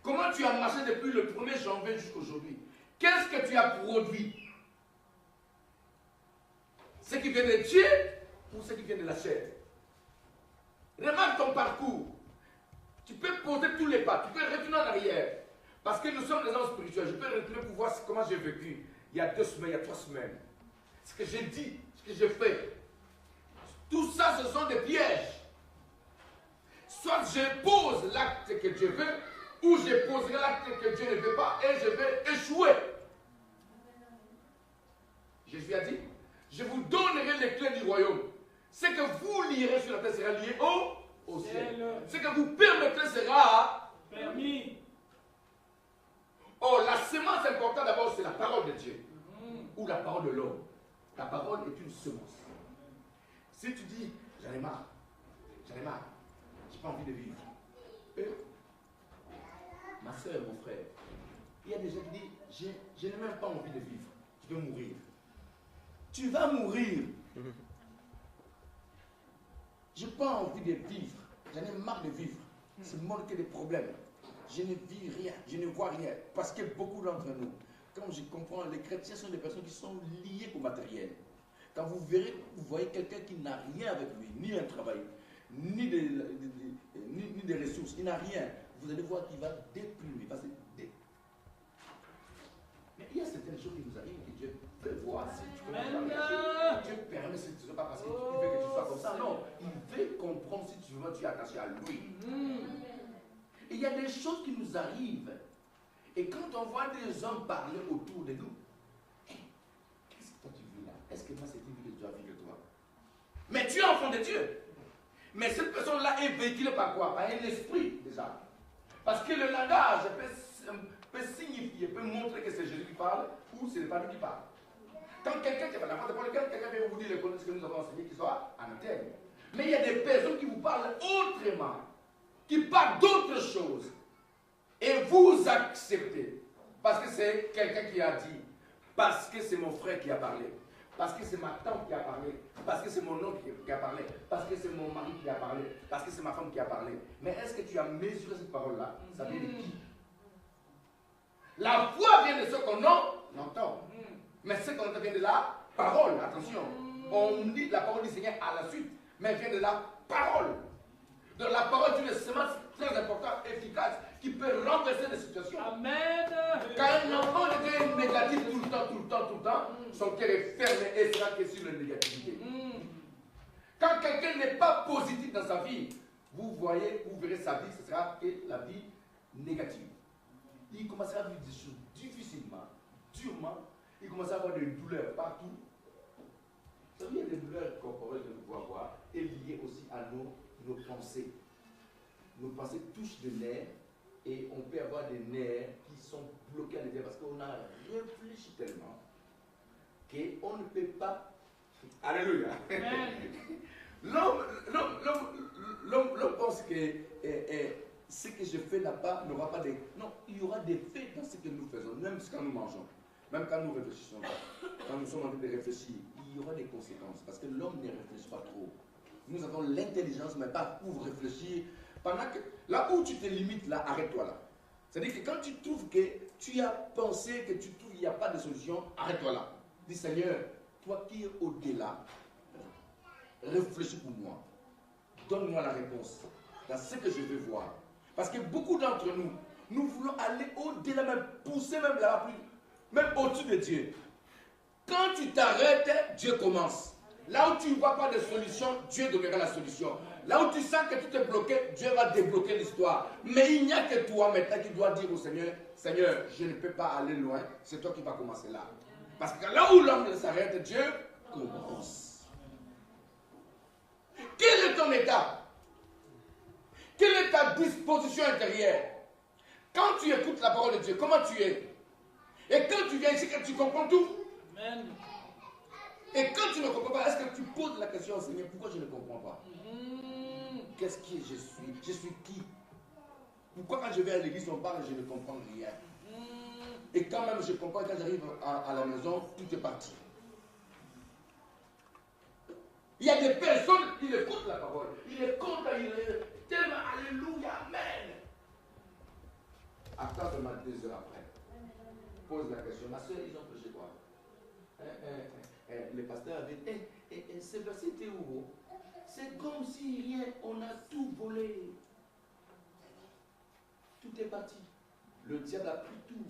Speaker 1: Comment tu as marché depuis le 1er janvier jusqu'à aujourd'hui? Qu'est-ce que tu as produit? Ce qui vient de Dieu ou ce qui vient de la chair? Remarque ton parcours. Tu peux poser tous les pas, tu peux retourner en arrière. Parce que nous sommes des hommes spirituels. Je peux retourner pour voir comment j'ai vécu il y a 2 semaines, il y a 3 semaines. Ce que j'ai dit, ce que j'ai fait. Tout ça, ce sont des pièges. Soit je pose l'acte que Dieu veut, ou je poserai l'acte que Dieu ne veut pas, et je vais échouer. Jésus a dit, je vous donnerai les clés du royaume. Ce que vous lierez sur la terre sera lié au ciel. Ce que vous permettrez sera
Speaker 2: permis.
Speaker 1: Oh, la semence importante d'abord, c'est la parole de Dieu. Ou la parole de l'homme. La parole est une semence. Si tu dis, j'en ai marre, j'ai pas envie de vivre. Ma soeur, mon frère, il y a des gens qui disent, je n'ai même pas envie de vivre, je veux mourir. Tu vas mourir. Je n'ai pas envie de vivre, j'en ai marre de vivre. C'est le monde qui a des problèmes. Je ne vis rien, je ne vois rien. Parce que beaucoup d'entre nous, comme je comprends, les chrétiens sont des personnes qui sont liées au matériel. Quand vous verrez, vous voyez quelqu'un qui n'a rien avec lui, ni un travail, ni des ressources, il n'a rien. Vous allez voir qu'il va déprimer. Mais il y a certaines choses qui nous arrivent que Dieu veut voir si tu peux pas. Dieu permet si tu ne veux pas parce qu'il veut que tu sois comme ça. Non, il veut comprendre si tu veux, tu es attaché à lui. Et il y a des choses qui nous arrivent. Et quand on voit des hommes parler autour de nous, qu'est-ce que toi tu vis là? Est-ce que moi c'est une vie que tu dois vivre toi? Mais tu es enfant de Dieu. Mais cette personne-là est véhiculée par quoi? Par un esprit déjà. Parce que le langage peut signifier, peut montrer que c'est Jésus qui parle ou c'est le Père qui parle. Quand quelqu'un qui va la parole, quelqu'un vient vous dire les connaissances que nous avons enseignées qui soit en interne. Mais il y a des personnes qui vous parlent autrement, qui parlent d'autres choses. Et vous acceptez. Parce que c'est quelqu'un qui a dit. Parce que c'est mon frère qui a parlé. Parce que c'est ma tante qui a parlé. Parce que c'est mon oncle qui a parlé. Parce que c'est mon mari qui a parlé. Parce que c'est ma femme qui a parlé. Mais est-ce que tu as mesuré cette parole-là? Ça vient de qui? La foi vient de ce qu'on entend. Mais ce qu'on entend vient de la parole. Attention. On dit la parole du Seigneur à la suite. Mais elle vient de la parole. De la parole d'une semence très importante, efficace, qui peut renverser des situations.
Speaker 2: Amen.
Speaker 1: Quand un enfant est négatif tout le temps, son cœur est fermé et sera que sur la négativité. Quand quelqu'un n'est pas positif dans sa vie, vous verrez sa vie, ce sera la vie négative. Il commencera à vivre des choses difficilement, durement, il commencera à avoir des douleurs partout. Vous savez, il y a des douleurs corporelles que nous pouvons avoir et liées aussi à nos pensées. Nos pensées touchent des nerfs et on peut avoir des nerfs qui sont bloqués à l'intérieur parce qu'on a réfléchi tellement qu'on ne peut pas. Alléluia! L'homme pense que ce que je fais là-bas n'aura pas de. Non, il y aura des faits dans ce que nous faisons, même quand nous mangeons, même quand nous réfléchissons. Quand nous sommes en train de réfléchir, il y aura des conséquences parce que l'homme ne réfléchit pas trop. Nous avons l'intelligence, mais pas pour réfléchir. Pendant que, là où tu te limites, là, arrête-toi là. C'est-à-dire que quand tu trouves que tu as pensé que tu trouves qu'il n'y a pas de solution, arrête-toi là. Dis Seigneur, toi qui es au-delà, réfléchis pour moi. Donne-moi la réponse dans ce que je veux voir. Parce que beaucoup d'entre nous, nous voulons aller au-delà, même pousser même là-bas, même au-dessus de Dieu. Quand tu t'arrêtes, Dieu commence. Là où tu ne vois pas de solution, Dieu donnera la solution. Là où tu sens que tout est bloqué, Dieu va débloquer l'histoire. Mais il n'y a que toi maintenant qui dois dire au Seigneur, Seigneur, je ne peux pas aller loin, c'est toi qui vas commencer là. Parce que là où l'homme s'arrête, Dieu commence. Quel est ton état? Quelle est ta disposition intérieure? Quand tu écoutes la parole de Dieu, comment tu es? Et quand tu viens ici, que tu comprends tout?
Speaker 2: Amen.
Speaker 1: Et quand tu ne comprends pas, est-ce que tu poses la question au Seigneur, pourquoi je ne comprends pas? Qu'est-ce que je suis? Je suis qui? Pourquoi quand je vais à l'église, on parle et je ne comprends rien? Et quand même je comprends, quand j'arrive à la maison, tout est parti. Il y a des personnes qui écoutent la parole. Ils écoutent, ils tellement alléluia, amen. Attends seulement 2 heures après. Pose la question. Ma soeur, ils ont prêché quoi? Le pasteur avait dit, ce verset était où? C'est comme si rien, on a tout volé. Tout est parti. Le diable a pris tout.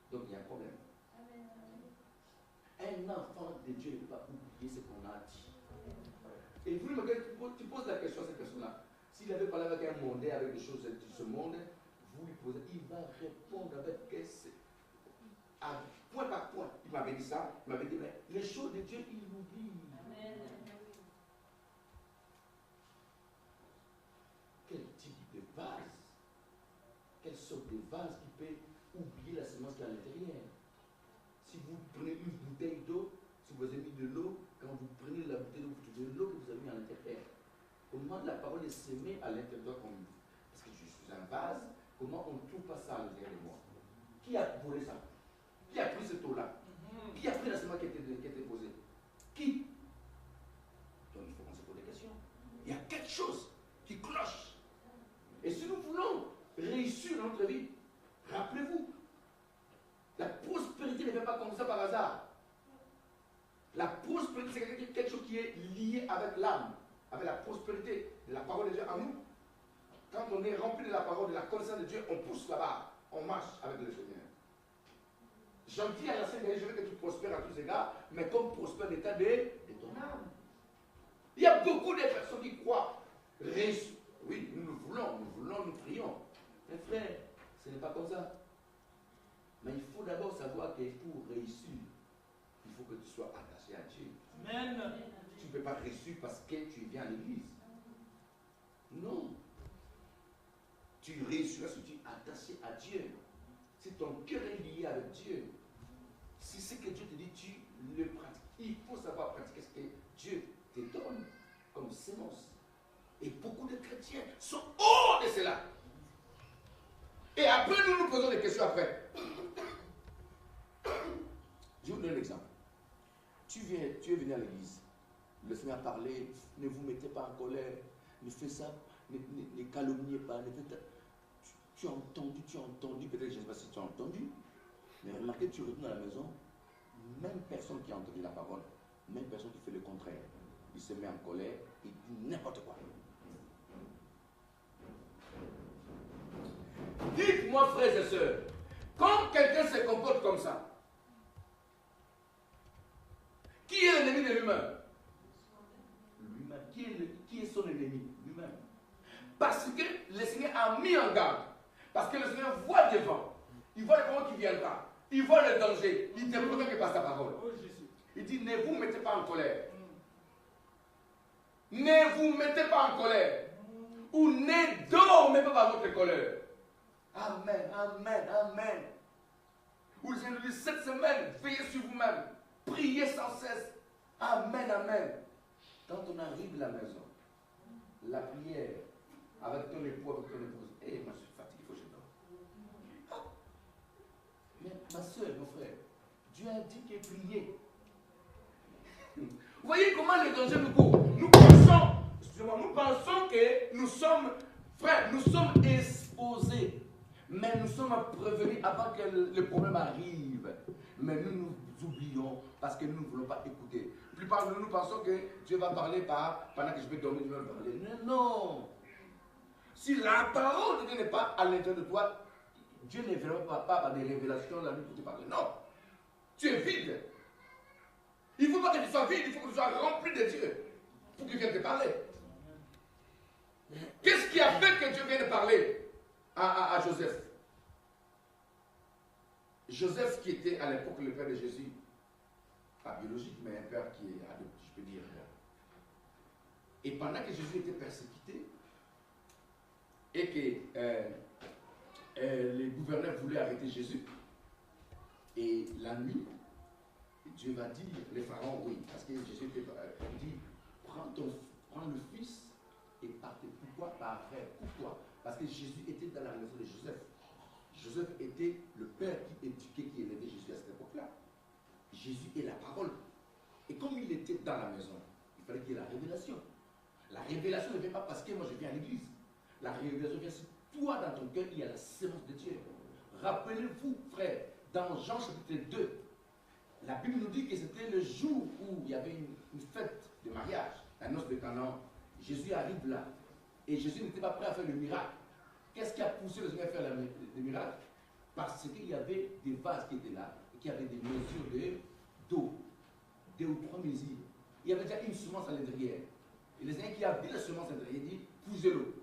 Speaker 1: Donc il y a un problème. Un enfant de Dieu ne peut pas oublier ce qu'on a dit. Et vous, tu poses la question à cette personne-là. S'il avait parlé avec un mondain, avec des choses de ce monde, vous lui posez, il va répondre avec point par point. Il m'avait dit ça, il m'avait dit, mais les choses de Dieu, il oublie. Quel type de vase? Quelle sorte de vase qui peut oublier la semence qui est à l'intérieur? Si vous prenez une bouteille d'eau, si vous avez mis de l'eau, quand vous prenez la bouteille d'eau, vous trouvez l'eau que vous avez mis à l'intérieur. Comment la parole est semée à l'intérieur comme vous? Parce que je suis un vase, comment on ne trouve pas ça à l'intérieur de moi? Qui a volé ça? Qui a pris cette eau-là? Qui a pris la semence qui était posée? Qui? Donc il faut qu'on se pose des questions. Il y a quelque chose qui cloche. Et si nous voulons réussir dans notre vie, rappelez-vous, la prospérité ne vient pas comme ça par hasard. La prospérité, c'est quelque chose qui est lié avec l'âme, avec la prospérité de la parole de Dieu en nous. Quand on est rempli de la parole, de la connaissance de Dieu, on pousse là-bas, on marche avec le Seigneur. J'en dis à la Seigneur, je veux que tu prospères à tous égards, mais comme prospère l'état de ton âme. Il y a beaucoup de personnes qui croient réussir. Oui, nous voulons, nous prions. Mais frère, ce n'est pas comme ça. Mais il faut d'abord savoir que pour réussir, il faut que tu sois attaché à Dieu.
Speaker 2: Amen.
Speaker 1: Tu ne peux pas réussir parce que tu viens à l'église. Non. Tu réussiras si tu es attaché à Dieu. Si ton cœur est lié avec Dieu. Si ce que Dieu te dit, tu le pratiques. Il faut savoir pratiquer ce que Dieu te donne comme sémence. Et beaucoup de chrétiens sont hors de cela. Et après, nous nous posons des questions après. Je vous donne un exemple. Tu es venu à l'église. Le Seigneur a parlé. Ne vous mettez pas en colère. Ne faites ça. Ne calomniez pas. Tu as entendu. Peut-être, je ne sais pas si tu as entendu. Mais remarquez, tu retournes à la maison. Même personne qui a entendu la parole. Même personne qui fait le contraire. Il se met en colère. Il dit n'importe quoi. Dites-moi, frères et sœurs, quand quelqu'un se comporte comme ça, qui est l'ennemi de lui-même? Lui-même. Qui est son ennemi? Lui-même. Parce que le Seigneur a mis en garde. Parce que le Seigneur voit devant. Il voit le moment qui viendra. Il voit le danger. Il te protège par sa parole. Il dit, ne vous mettez pas en colère. Ne vous mettez pas en colère. Ou ne dormez pas par votre colère. Amen, amen, amen. Ou je nous dis, cette semaine, veillez sur vous-même. Priez sans cesse. Amen, amen. Quand on arrive à la maison, la prière avec ton époux, avec ton épouse, moi je suis fatigué, il faut que je dors. Mais ma soeur, mon frère, Dieu a dit que prier. Vous voyez comment le danger nous court. Nous pensons que nous sommes frères, nous sommes exposés. Mais nous sommes prévenus avant que le problème arrive. Mais nous nous oublions parce que nous ne voulons pas écouter. La plupart de nous pensons que Dieu va parler pendant que je vais dormir, Dieu va me parler. Non. Si la parole de Dieu n'est pas à l'intérieur de toi, Dieu ne viendra pas par des révélations la nuit pour te parler. Non. Tu es vide. Il ne faut pas que tu sois vide, il faut que tu sois rempli de Dieu pour qu'il vienne te parler. Qu'est-ce qui a fait que Dieu vienne parler à Joseph? Joseph qui était à l'époque le père de Jésus, pas biologique, mais un père qui est adopté, je peux dire, Et pendant que Jésus était persécuté, et que les gouverneurs voulaient arrêter Jésus, et la nuit, Dieu va dire, les pharaons, oui, parce que Jésus dit, prends le fils et partez. Pourquoi? Par frère. Pourquoi? Parce que Jésus était dans la maison de Joseph. Joseph était le père qui éduquait, qui élevait Jésus à cette époque-là. Jésus est la parole. Et comme il était dans la maison, il fallait qu'il y ait la révélation. La révélation ne vient pas parce que moi je viens à l'église. La révélation vient si toi dans ton cœur il y a la sémence de Dieu. Rappelez-vous, frère, dans Jean chapitre 2, la Bible nous dit que c'était le jour où il y avait une fête de mariage, la noce de Canaan. Jésus arrive là. Et Jésus n'était pas prêt à faire le miracle. Qu'est-ce qui a poussé le Seigneur à faire le miracle? Parce qu'il y avait des vases qui étaient là, et qui avaient des mesures d'eau, 2 ou 3 mesures. Il y avait déjà une semence à l'intérieur. Et le Seigneur qui a vu la semence à l'intérieur, il dit, puisez-le,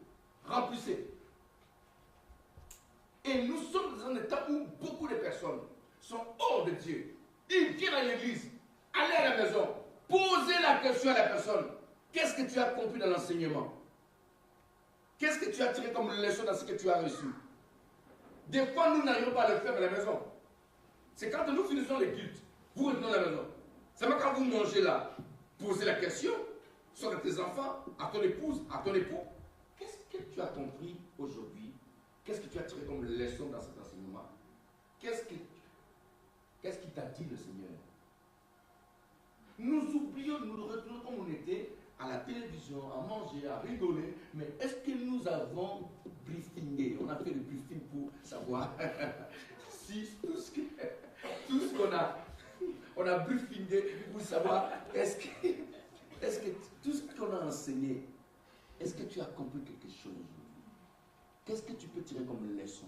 Speaker 1: remplissez. Et nous sommes dans un état où beaucoup de personnes sont hors de Dieu. Ils viennent à l'église, allez à la maison, posez la question à la personne. Qu'est-ce que tu as compris dans l'enseignement? Qu'est-ce que tu as tiré comme leçon dans ce que tu as reçu? Des fois, nous n'arrivons pas à le faire à la maison. C'est quand nous finissons les cultes, vous revenez à la maison. C'est même quand vous mangez là, posez la question, soit à tes enfants, à ton épouse, à ton époux. Qu'est-ce que tu as compris aujourd'hui? Qu'est-ce que tu as tiré comme leçon dans cet enseignement? Qu'est-ce qu'il t'a dit le Seigneur? Nous oublions, nous retournons comme on était à la télévision, à manger, à rigoler, mais est-ce que nous avons briefingé? On a fait le briefing pour savoir si tout ce qu'on a, on a briefingé pour savoir est-ce que tout ce qu'on a enseigné, est-ce que tu as compris quelque chose aujourd'hui? Qu'est-ce que tu peux tirer comme leçon?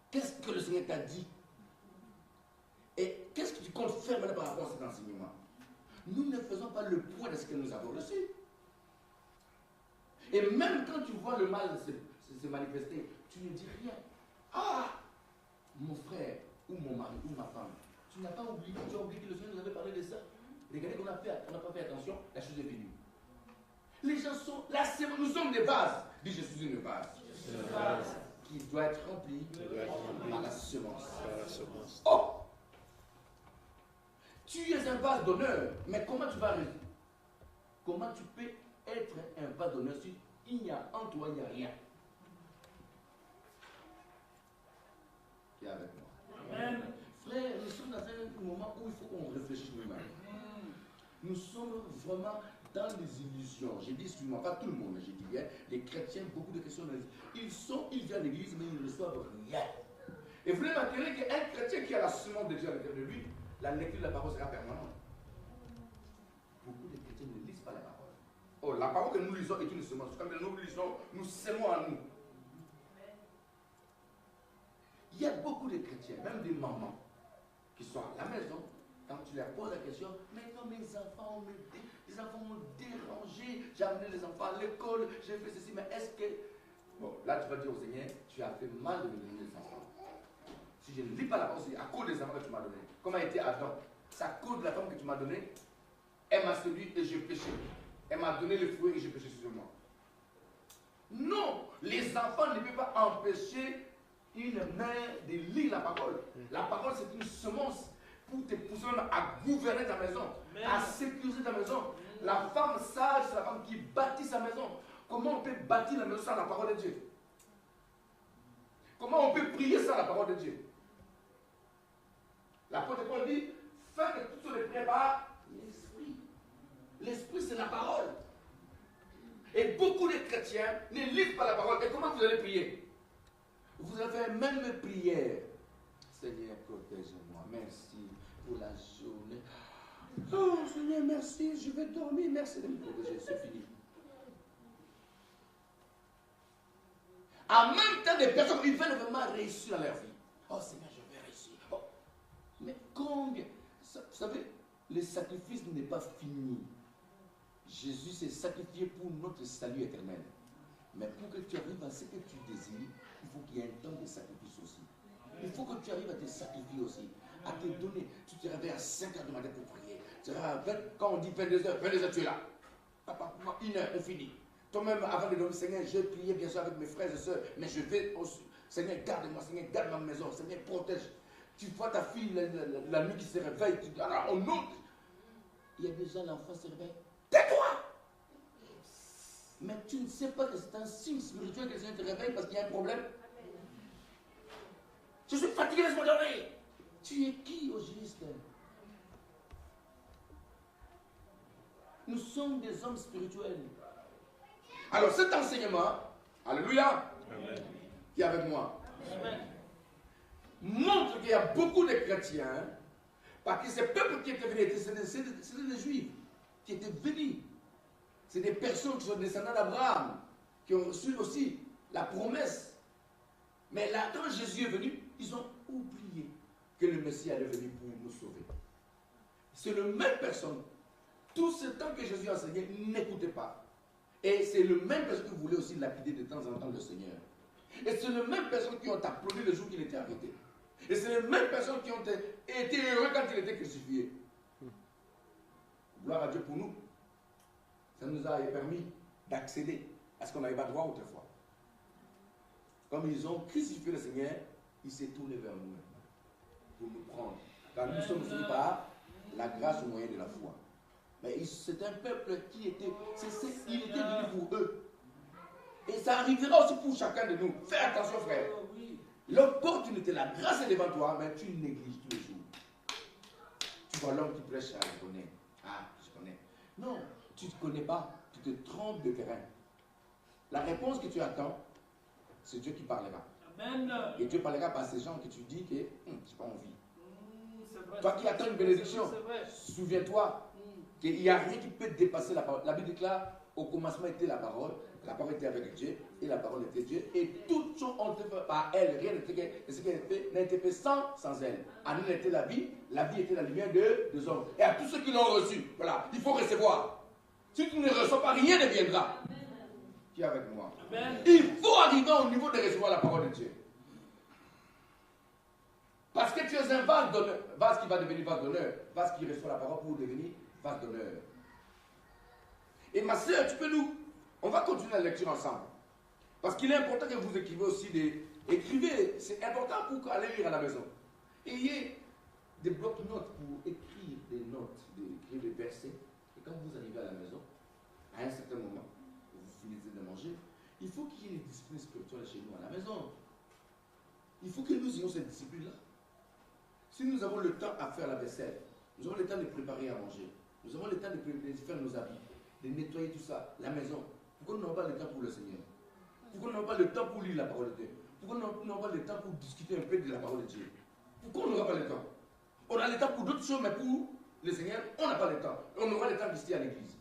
Speaker 1: Qu'est-ce que le Seigneur t'a dit? Et qu'est-ce que tu comptes faire maintenant par rapport à cet enseignement? Nous ne faisons pas le poids de ce que nous avons reçu. Et même quand tu vois le mal se manifester, tu ne dis rien. Ah, mon frère, ou mon mari, ou ma femme, tu n'as pas oublié, tu as oublié que le Seigneur nous avait parlé de ça. Regardez qu'on n'a pas fait attention, la chose est venue. Les gens sont là, nous sommes des vases. Dis, je suis une vase. Qui doit être remplie par la semence. Oh! Tu es un vase d'honneur, mais comment tu vas réussir? Comment tu peux être un vase d'honneur si il n'y a en toi, il n'y a rien? Qui est avec moi?
Speaker 2: Amen.
Speaker 1: Frère, nous sommes dans un moment où il faut qu'on réfléchisse nous-mêmes. Nous sommes vraiment dans des illusions. J'ai dit, excuse-moi, pas tout le monde, mais j'ai dit bien, les chrétiens, beaucoup de questions, ils viennent à l'église, mais ils ne reçoivent rien. Et vous voulez m'attirer qu'un chrétien qui a la semence de Dieu à l'intérieur de lui, la lecture de la parole sera permanente. Beaucoup de chrétiens ne lisent pas la parole. Oh, la parole que nous lisons est une semence. Quand nous lisons, nous sémons en nous. Il y a beaucoup de chrétiens, même des mamans, qui sont à la maison, quand tu leur poses la question, mais non, mes enfants m'ont dérangé, j'ai amené les enfants à l'école, j'ai fait ceci, mais est-ce que... Bon, là tu vas dire au Seigneur, tu as fait mal de me donner les enfants. Si je ne lis pas la parole, c'est à cause des enfants que tu m'as donné. Comme a été Adam, c'est à cause de la femme que tu m'as donnée, elle m'a séduit et j'ai péché. Elle m'a donné le fruit et j'ai péché sur moi. Non, les enfants ne peuvent pas empêcher une mère de lire la parole. La parole, c'est une semence pour te pousser à gouverner ta maison, à sécuriser ta maison. La femme sage, c'est la femme qui bâtit sa maison. Comment on peut bâtir la maison sans la parole de Dieu? Comment on peut prier sans la parole de Dieu? L'apôtre Paul dit, faites toutes choses de prières par l'esprit. L'esprit, c'est la parole. Et beaucoup de chrétiens ne lisent pas la parole. Et comment vous allez prier? Vous allez faire même prière. Seigneur, protège-moi. Merci pour la journée. Oh, Seigneur, merci. Je vais dormir. Merci de me protéger. C'est fini. En même temps, des personnes, ils veulent vraiment réussir dans leur vie. Oh, Seigneur, je vais réussir. Oh. Mais combien? Vous savez, le sacrifice n'est pas fini. Jésus s'est sacrifié pour notre salut éternel. Mais pour que tu arrives à ce que tu désires, il faut qu'il y ait un temps de sacrifice aussi. Il faut que tu arrives à te sacrifier aussi, à te donner. Tu te réveilles à 5 h du matin pour prier. Quand on dit 22 h, tu es là. Papa, pour moi, 1 heure, on finit. Toi-même, avant de dormir, Seigneur, j'ai prié bien sûr avec mes frères et sœurs, mais je vais aussi. Seigneur, garde-moi, Seigneur, garde ma maison, Seigneur, protège. Tu vois ta fille la nuit qui se réveille, tu dis, alors on ôte. Il y a déjà l'enfant se réveille. Tais-toi! Mais tu ne sais pas que c'est un signe spirituel que le Seigneur te réveille parce qu'il y a un problème. Je suis fatigué, laisse-moi dormir. Tu es qui au juste? Nous sommes des hommes spirituels. Alors cet enseignement, alléluia, Amen, qui est avec moi, Amen, montre qu'il y a beaucoup de chrétiens, parce que ces peuples qui étaient venus, c'était des juifs qui étaient venus. C'est des personnes qui sont descendants d'Abraham, qui ont reçu aussi la promesse. Mais là, quand Jésus est venu, ils ont oublié que le Messie allait venir pour nous sauver. C'est la même personne. Tout ce temps que Jésus enseignait, n'écoutez pas. Et c'est le même personne qui voulait aussi lapider de temps en temps le Seigneur. Et c'est les mêmes personnes qui ont applaudi le jour qu'il était arrêté. Et c'est les mêmes personnes qui ont été heureux quand il était crucifié. Gloire à Dieu pour nous. Ça nous a permis d'accéder à ce qu'on n'avait pas droit autrefois. Comme ils ont crucifié le Seigneur, il s'est tourné vers nous maintenant pour nous prendre. Car nous sommes sauvés par la grâce au moyen de la foi. Mais c'est un peuple qui était, il était venu pour eux. Et ça arrivera aussi pour chacun de nous. Fais attention, frère. L'opportunité, la grâce est devant toi, mais tu négliges tous les jours. Tu vois l'homme qui prêche, je connais. Ah, je connais. Non, tu ne te connais pas. Tu te trompes de terrain. La réponse que tu attends, c'est Dieu qui parlera. Amen. Et Dieu parlera par ces gens que tu dis que je n'ai pas envie. Vrai, toi qui attends une bénédiction, souviens-toi qu'il n'y a rien qui peut dépasser la parole. La Bible déclare, au commencement était la parole était avec Dieu, et la parole était Dieu, et toutes choses ont été faites par elle. Rien de ce qui n'a été fait sans elle. En elle était la vie était la lumière des hommes. Et à tous ceux qui l'ont reçu, voilà, il faut recevoir. Si tu ne reçois pas, rien ne viendra. Qui est avec moi? Amen. Il faut arriver au niveau de recevoir la parole de Dieu. Parce que tu es un vase d'honneur, vase qui va devenir vase d'honneur, vase qui reçoit la parole pour devenir vase d'honneur. Et ma soeur, on va continuer la lecture ensemble. Parce qu'il est important que vous écrivez aussi écrivez, c'est important pour aller lire à la maison. Ayez des blocs-notes pour écrire des notes, écrire des versets. Et quand vous arrivez à la maison, à un certain moment, vous finissez de manger, il faut qu'il y ait une discipline spirituelle chez nous à la maison. Il faut que nous ayons cette discipline-là. Si nous avons le temps à faire la vaisselle, nous avons le temps de préparer à manger, nous avons le temps de faire nos habits, de nettoyer tout ça, la maison. Pourquoi nous n'avons pas le temps pour le Seigneur? Pourquoi nous n'avons pas le temps pour lire la parole de Dieu? Pourquoi nous n'avons pas le temps pour discuter un peu de la parole de Dieu? Pourquoi on n'aura pas le temps? On a le temps pour d'autres choses, mais pour le Seigneur, on n'a pas le temps. On aura le temps d'ici à l'église.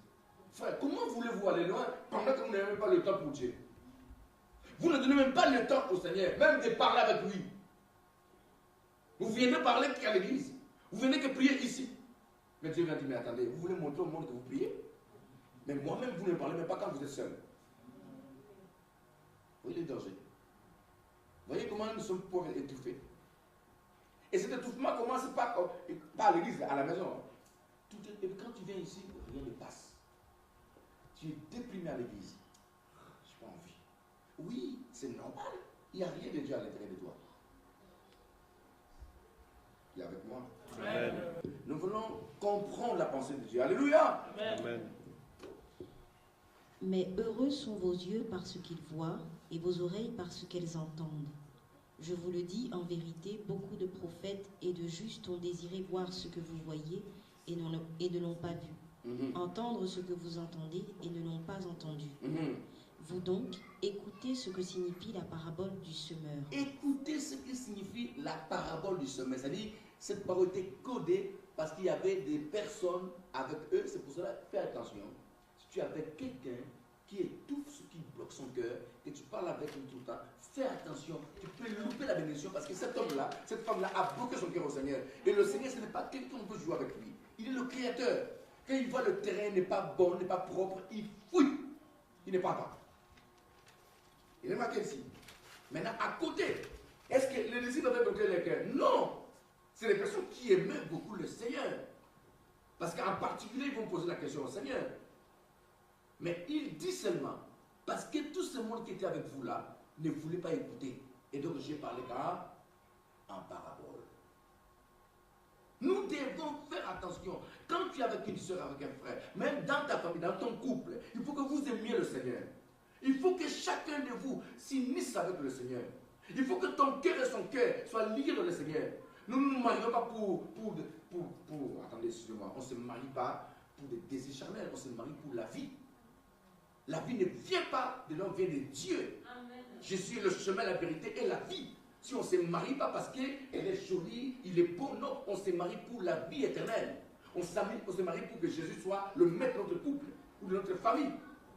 Speaker 1: Frère, comment voulez-vous aller loin pendant que vous n'avez même pas le temps pour Dieu? Vous ne donnez même pas le temps au Seigneur, même de parler avec lui. Vous venez parler qu'à l'église. Vous venez que prier ici. Mais Dieu vient dire, mais attendez, vous voulez montrer au monde que vous priez? Mais moi-même, vous ne parlez même pas quand vous êtes seul. Vous voyez le danger. Vous voyez comment nous sommes pauvres et étouffés. Et cet étouffement commence pas à l'église, à la maison. Et quand tu viens ici, rien ne passe. Tu es déprimé à l'église. Je n'ai pas envie. Oui, c'est normal. Il n'y a rien de Dieu à l'intérieur de toi. Il est avec moi. Amen. Nous voulons comprendre la pensée de Dieu. Alléluia. Amen.
Speaker 3: Mais heureux sont vos yeux par ce qu'ils voient et vos oreilles par ce qu'elles entendent. Je vous le dis en vérité, beaucoup de prophètes et de justes ont désiré voir ce que vous voyez et ne l'ont pas vu, entendre ce que vous entendez et ne l'ont pas entendu. Vous donc, écoutez ce que signifie la parabole du semeur.
Speaker 1: Écoutez ce que signifie la parabole du semeur. C'est-à-dire, cette parole était codée parce qu'il y avait des personnes avec eux. C'est pour cela, fais attention. Si tu es avec quelqu'un qui étouffe ce qui bloque son cœur, et tu parles avec lui tout le temps, fais attention. Tu peux louper la bénédiction parce que cet homme-là, cette femme-là a bloqué son cœur au Seigneur. Et le Seigneur, ce n'est pas quelqu'un qu'on peut jouer avec lui. Il est le Créateur. Quand il voit le terrain n'est pas bon, n'est pas propre, il fouille. Il n'est pas pas. Il est marqué ici. Maintenant, à côté, est-ce que les disciples avaient bloqué leur cœur? Non. C'est les personnes qui aimaient beaucoup le Seigneur. Parce qu'en particulier, ils vont poser la question au Seigneur. Mais il dit seulement, parce que tout ce monde qui était avec vous là ne voulait pas écouter. Et donc j'ai parlé en parabole. Nous devons faire attention. Quand tu es avec une soeur, avec un frère, même dans ta famille, dans ton couple, il faut que vous aimiez le Seigneur. Il faut que chacun de vous s'unisse avec le Seigneur. Il faut que ton cœur et son cœur soient liés dans le Seigneur. Nous ne nous marions pas attendez, excusez-moi, on ne se marie pas pour des désirs charnels, on se marie pour la vie. La vie ne vient pas de l'homme, vient de Dieu. Amen. Je suis le chemin, la vérité et la vie. Si on ne se marie pas parce qu'elle est jolie, il est beau, non, on se marie pour la vie éternelle. On se marie pour que Jésus soit le maître de notre couple ou de notre famille.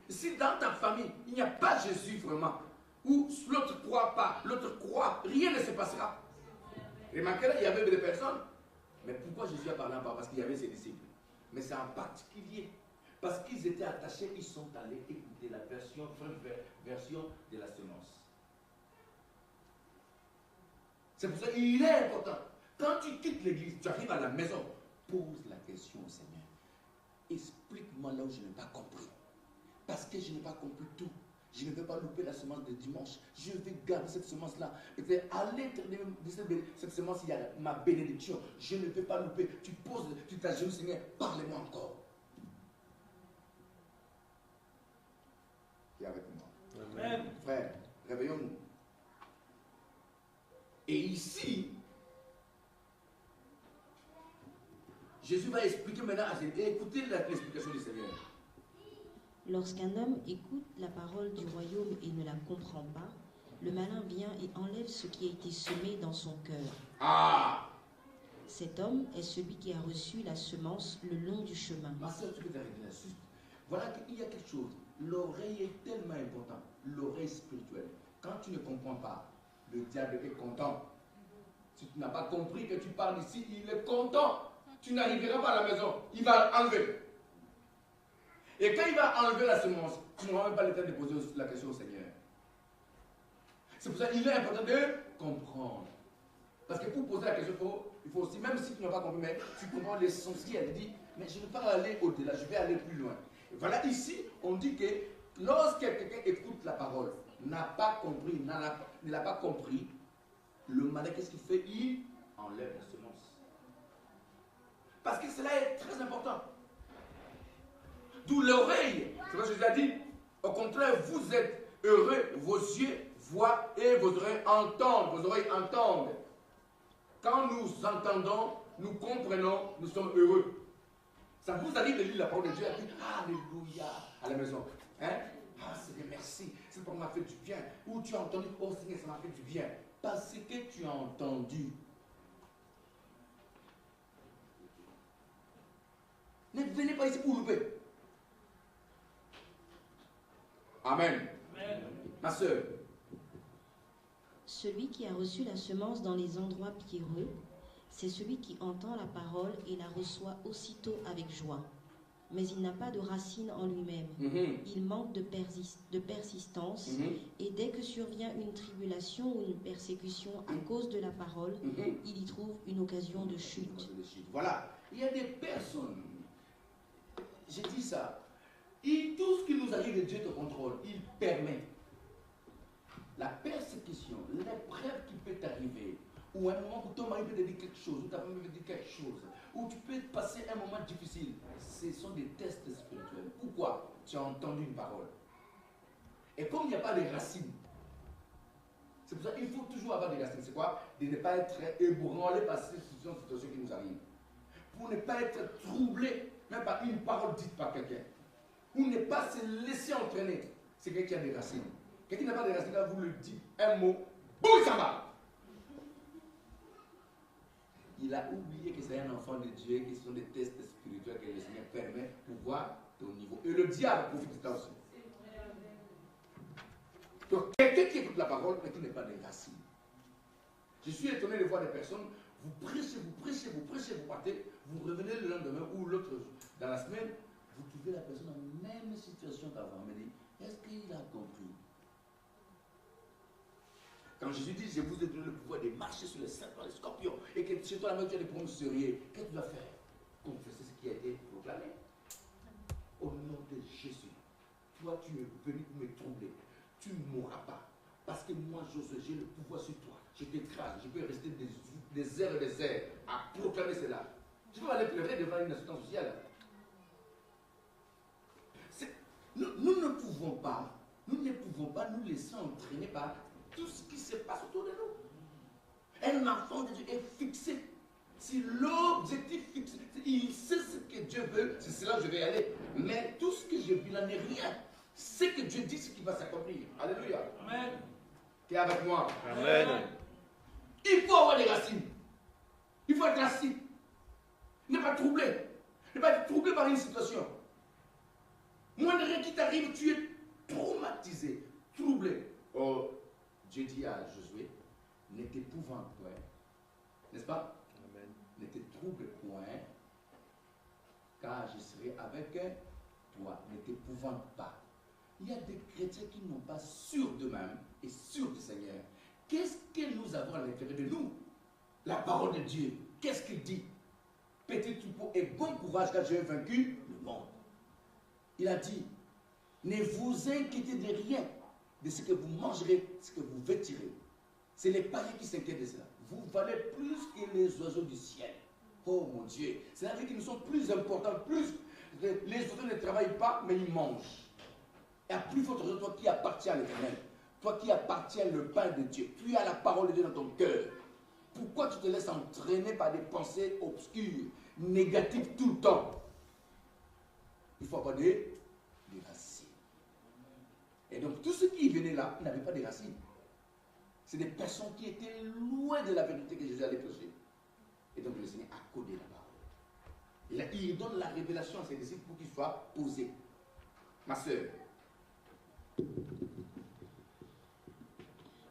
Speaker 1: Si dans ta famille, il n'y a pas Jésus vraiment, ou l'autre ne croit pas, l'autre croit, rien ne se passera. Remarquez là, il y avait des personnes, mais pourquoi Jésus a parlé en parole? Parce qu'il y avait ses disciples. Mais c'est en particulier, parce qu'ils étaient attachés, ils sont allés écouter la version de la semence. C'est pour ça qu'il est important. Quand tu quittes l'église, tu arrives à la maison, pose la question au Seigneur. Explique-moi là où je n'ai pas compris. Parce que je n'ai pas compris tout. Je ne vais pas louper la semence de dimanche. Je vais garder cette semence-là. Et à l'intérieur de cette semence, il y a ma bénédiction. Je ne vais pas louper. Tu t'agenouilles, Seigneur, parlez-moi encore. Qui est avec moi?
Speaker 2: Amen.
Speaker 1: Frère, réveillons-nous. Et ici, Jésus va expliquer maintenant à Jésus. Écoutez l'explication du Seigneur.
Speaker 3: Lorsqu'un homme écoute la parole du royaume et ne la comprend pas, le malin vient et enlève ce qui a été semé dans son cœur.
Speaker 1: Ah!
Speaker 3: Cet homme est celui qui a reçu la semence le long du chemin.
Speaker 1: Ma soeur, tu peux t'arrêter là. Voilà qu'il y a quelque chose. L'oreille est tellement importante. L'oreille spirituelle. Quand tu ne comprends pas, le diable est content. Si tu n'as pas compris que tu parles ici, il est content. Tu n'arriveras pas à la maison. Il va enlever. Et quand il va enlever la semence, tu n'auras même pas le temps de poser la question au Seigneur. C'est pour ça qu'il est important de comprendre. Parce que pour poser la question, il faut aussi, même si tu n'as pas compris, mais tu comprends l'essentiel. Il dit, mais je ne vais pas aller au-delà, je vais aller plus loin. Et voilà, ici, on dit que lorsque quelqu'un écoute la parole, n'a pas compris, ne l'a pas compris, le malin, qu'est-ce qu'il fait? Il enlève la semence. Parce que cela est très important. D'où l'oreille. C'est ce que Jésus a dit. Au contraire, vous êtes heureux, vos yeux voient et vos oreilles entendent. Vos oreilles entendent. Quand nous entendons, nous comprenons, nous sommes heureux. Ça vous arrive de lire la parole de Dieu et dire Alléluia à la maison. Hein? Ah Seigneur, merci. Cette parole m'a fait du bien. Ou tu as entendu, oh Seigneur, ça m'a fait du bien. Parce que tu as entendu. Ne venez pas ici pour louper. Amen.
Speaker 2: Amen.
Speaker 1: Ma soeur.
Speaker 3: Celui qui a reçu la semence dans les endroits pierreux, c'est celui qui entend la parole et la reçoit aussitôt avec joie. Mais il n'a pas de racine en lui-même. Il manque de persistance et dès que survient une tribulation ou une persécution à cause de la parole, il y trouve une occasion de chute.
Speaker 1: Voilà. Il y a des personnes, j'ai dit ça, tout ce qui nous arrive de Dieu te contrôle, il permet. La persécution, l'épreuve qui peut t'arriver, ou un moment où ton mari peut te dire quelque chose, ou ta femme peut te dire quelque chose, ou tu peux passer un moment difficile, ce sont des tests spirituels. Pourquoi? Tu as entendu une parole. Et comme il n'y a pas de racines, c'est pour ça qu'il faut toujours avoir des racines. C'est quoi? De ne pas être ébranlé par ces situations qui nous arrivent. Pour ne pas être troublé, même par une parole dite par quelqu'un. Ou ne pas se laisser entraîner. C'est quelqu'un qui a des racines. Quelqu'un qui n'a pas de racines, là, vous le dites un mot, boum, il s'en va. Il a oublié que c'est un enfant de Dieu, que ce sont des tests spirituels que le Seigneur permet pour voir ton niveau. Et le diable profite de ça aussi. Donc, quelqu'un qui écoute la parole, mais qui n'est pas des racines. Je suis étonné de voir des personnes, vous prêchez, vous partez, vous revenez le lendemain ou l'autre dans la semaine, vous trouvez la personne en même situation qu'avant. Me dit, est-ce qu'il a compris? Quand Jésus dit, je vous ai donné le pouvoir de marcher sur les serpents, les scorpions, et que chez toi la main tu as des pommes serruriers, qu'est-ce que tu dois faire? Confesser ce qui a été proclamé. Au nom de Jésus. toi tu es venu pour me troubler. Tu ne mourras pas. Parce que moi, Josué, j'ai le pouvoir sur toi. Je t'écrase. Je peux rester des heures et des heures à proclamer cela. Je peux aller pleurer devant une assistance sociale. Nous ne pouvons pas nous laisser entraîner par tout ce qui se passe autour de nous. Un enfant de Dieu est fixé. Si l'objectif fixe, il sait ce que Dieu veut, c'est cela que je vais aller. Mais tout ce que je vis là n'est rien. Ce que Dieu dit, c'est qu'il va s'accomplir. Alléluia.
Speaker 2: Amen.
Speaker 1: Tu es avec moi?
Speaker 4: Amen.
Speaker 1: Il faut avoir des racines. Il faut être assis. Ne pas troubler. Ne pas être troublé par une situation. Moins de rien qui t'arrive, tu es traumatisé, troublé. Oh, Dieu dit à Josué, ne t'épouvante point. N'est-ce pas?
Speaker 4: Amen.
Speaker 1: Ne te trouble point, car je serai avec toi. Ne t'épouvante pas. Il y a des chrétiens qui n'ont pas sûr d'eux-mêmes et sûr du Seigneur. Qu'est-ce que nous avons à l'intérieur de nous? La parole de Dieu. Qu'est-ce qu'il dit? Petit troupeau et bon courage car j'ai vaincu le monde. Il a dit, ne vous inquiétez de rien, de ce que vous mangerez, ce que vous vêtirez. C'est les païens qui s'inquiètent de cela. Vous valez plus que les oiseaux du ciel. Oh mon Dieu, c'est-à-dire qu'ils sont plus importants, plus. Les oiseaux ne travaillent pas, mais ils mangent. Et à plus forte raison, toi qui appartiens à l'Éternel, toi qui appartiens le pain de Dieu, tu as la parole de Dieu dans ton cœur. Pourquoi tu te laisses entraîner par des pensées obscures, négatives tout le temps? Il faut avoir des racines. Et donc, tous ceux qui venaient là, ils n'avaient pas de racines. C'est des personnes qui étaient loin de la vérité que Jésus allait prêcher. Et donc, le Seigneur a codé la parole. Et là, il donne la révélation à ses disciples pour qu'ils soient posés. Ma sœur.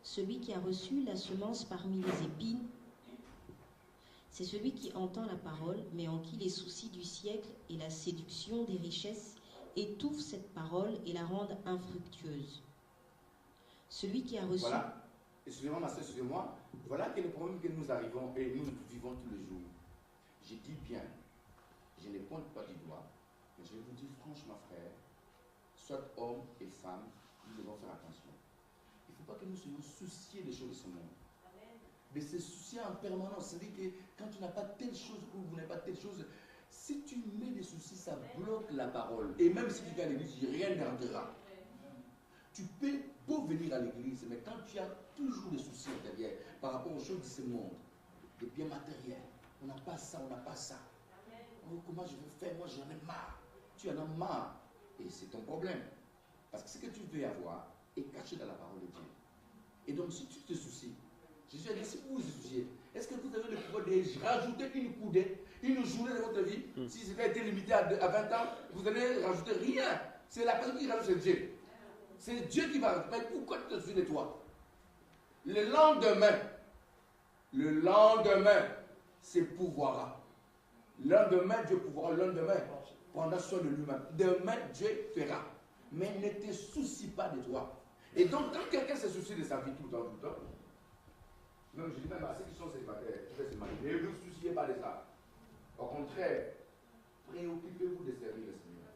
Speaker 3: Celui qui a reçu la semence parmi les épines, c'est celui qui entend la parole, mais en qui les soucis du siècle et la séduction des richesses étouffent cette parole et la rendent infructueuse. Celui qui a reçu...
Speaker 1: Voilà. Excusez-moi, ma soeur, excusez-moi. Voilà quel est le problème que nous arrivons et nous vivons tous les jours. Je dis bien, je ne pointe pas du doigt, mais je vais vous dire franchement, frère, soit homme et femme, nous devons faire attention. Il ne faut pas que nous soyons souciés des choses de ce monde. Mais se soucier en permanence, c'est-à-dire que quand tu n'as pas telle chose ou vous n'avez pas telle chose, si tu mets des soucis, ça bloque la parole. Et même si tu viens à l'église, rien n'arrêtera. Tu peux beau venir à l'église, mais quand tu as toujours des soucis derrière par rapport aux choses de ce monde, des biens matériels, on n'a pas ça, on n'a pas ça. Oh, comment je vais faire? Moi, j'en ai marre. Tu en as marre. Et c'est ton problème. Parce que ce que tu veux avoir est caché dans la parole de Dieu. Et donc, si tu te soucies, Jésus a dit, si vous vous souciez, est-ce que vous avez le pouvoir de rajouter une coudée, une journée de votre vie? Si c'était été limité à 20 ans, vous n'allez rajouter rien. C'est la personne qui rajoute, c'est Dieu. C'est Dieu qui va rajouter. Pourquoi tu te soucies de toi? Le lendemain, c'est pouvoira. Lendemain, Dieu pouvoira. Le lendemain, prendra soin de lui-même. Demain, Dieu fera. Mais ne te soucie pas de toi. Et donc, quand quelqu'un se soucie de sa vie tout le temps, même je dis même à ceux qui sont célibataires, qui veulent se marier, ne vous souciez pas de ça. Au contraire, préoccupez-vous de servir le Seigneur.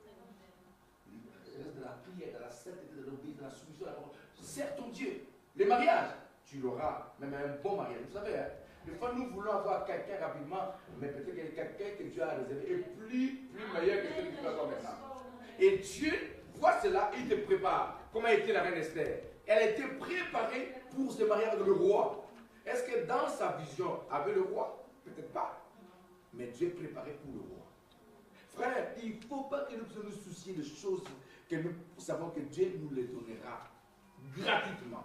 Speaker 1: Reste de la prière, de la sainteté, de l'obéissance, de la soumission à la parole. Sers ton Dieu. Les mariages, tu l'auras, même un bon mariage. Vous savez, hein, des fois nous voulons avoir quelqu'un rapidement, mais peut-être que quelqu'un que Dieu a réservé est plus meilleur que celui que tu vas avoir maintenant. Et Dieu voit cela, il te prépare. Comment était la reine Esther? Elle a été préparée pour se marier avec le roi. Est-ce que dans sa vision, avec le roi? Peut-être pas. Mais Dieu est préparé pour le roi. Frère, il ne faut pas que nous nous soucions de choses que nous savons que Dieu nous les donnera gratuitement.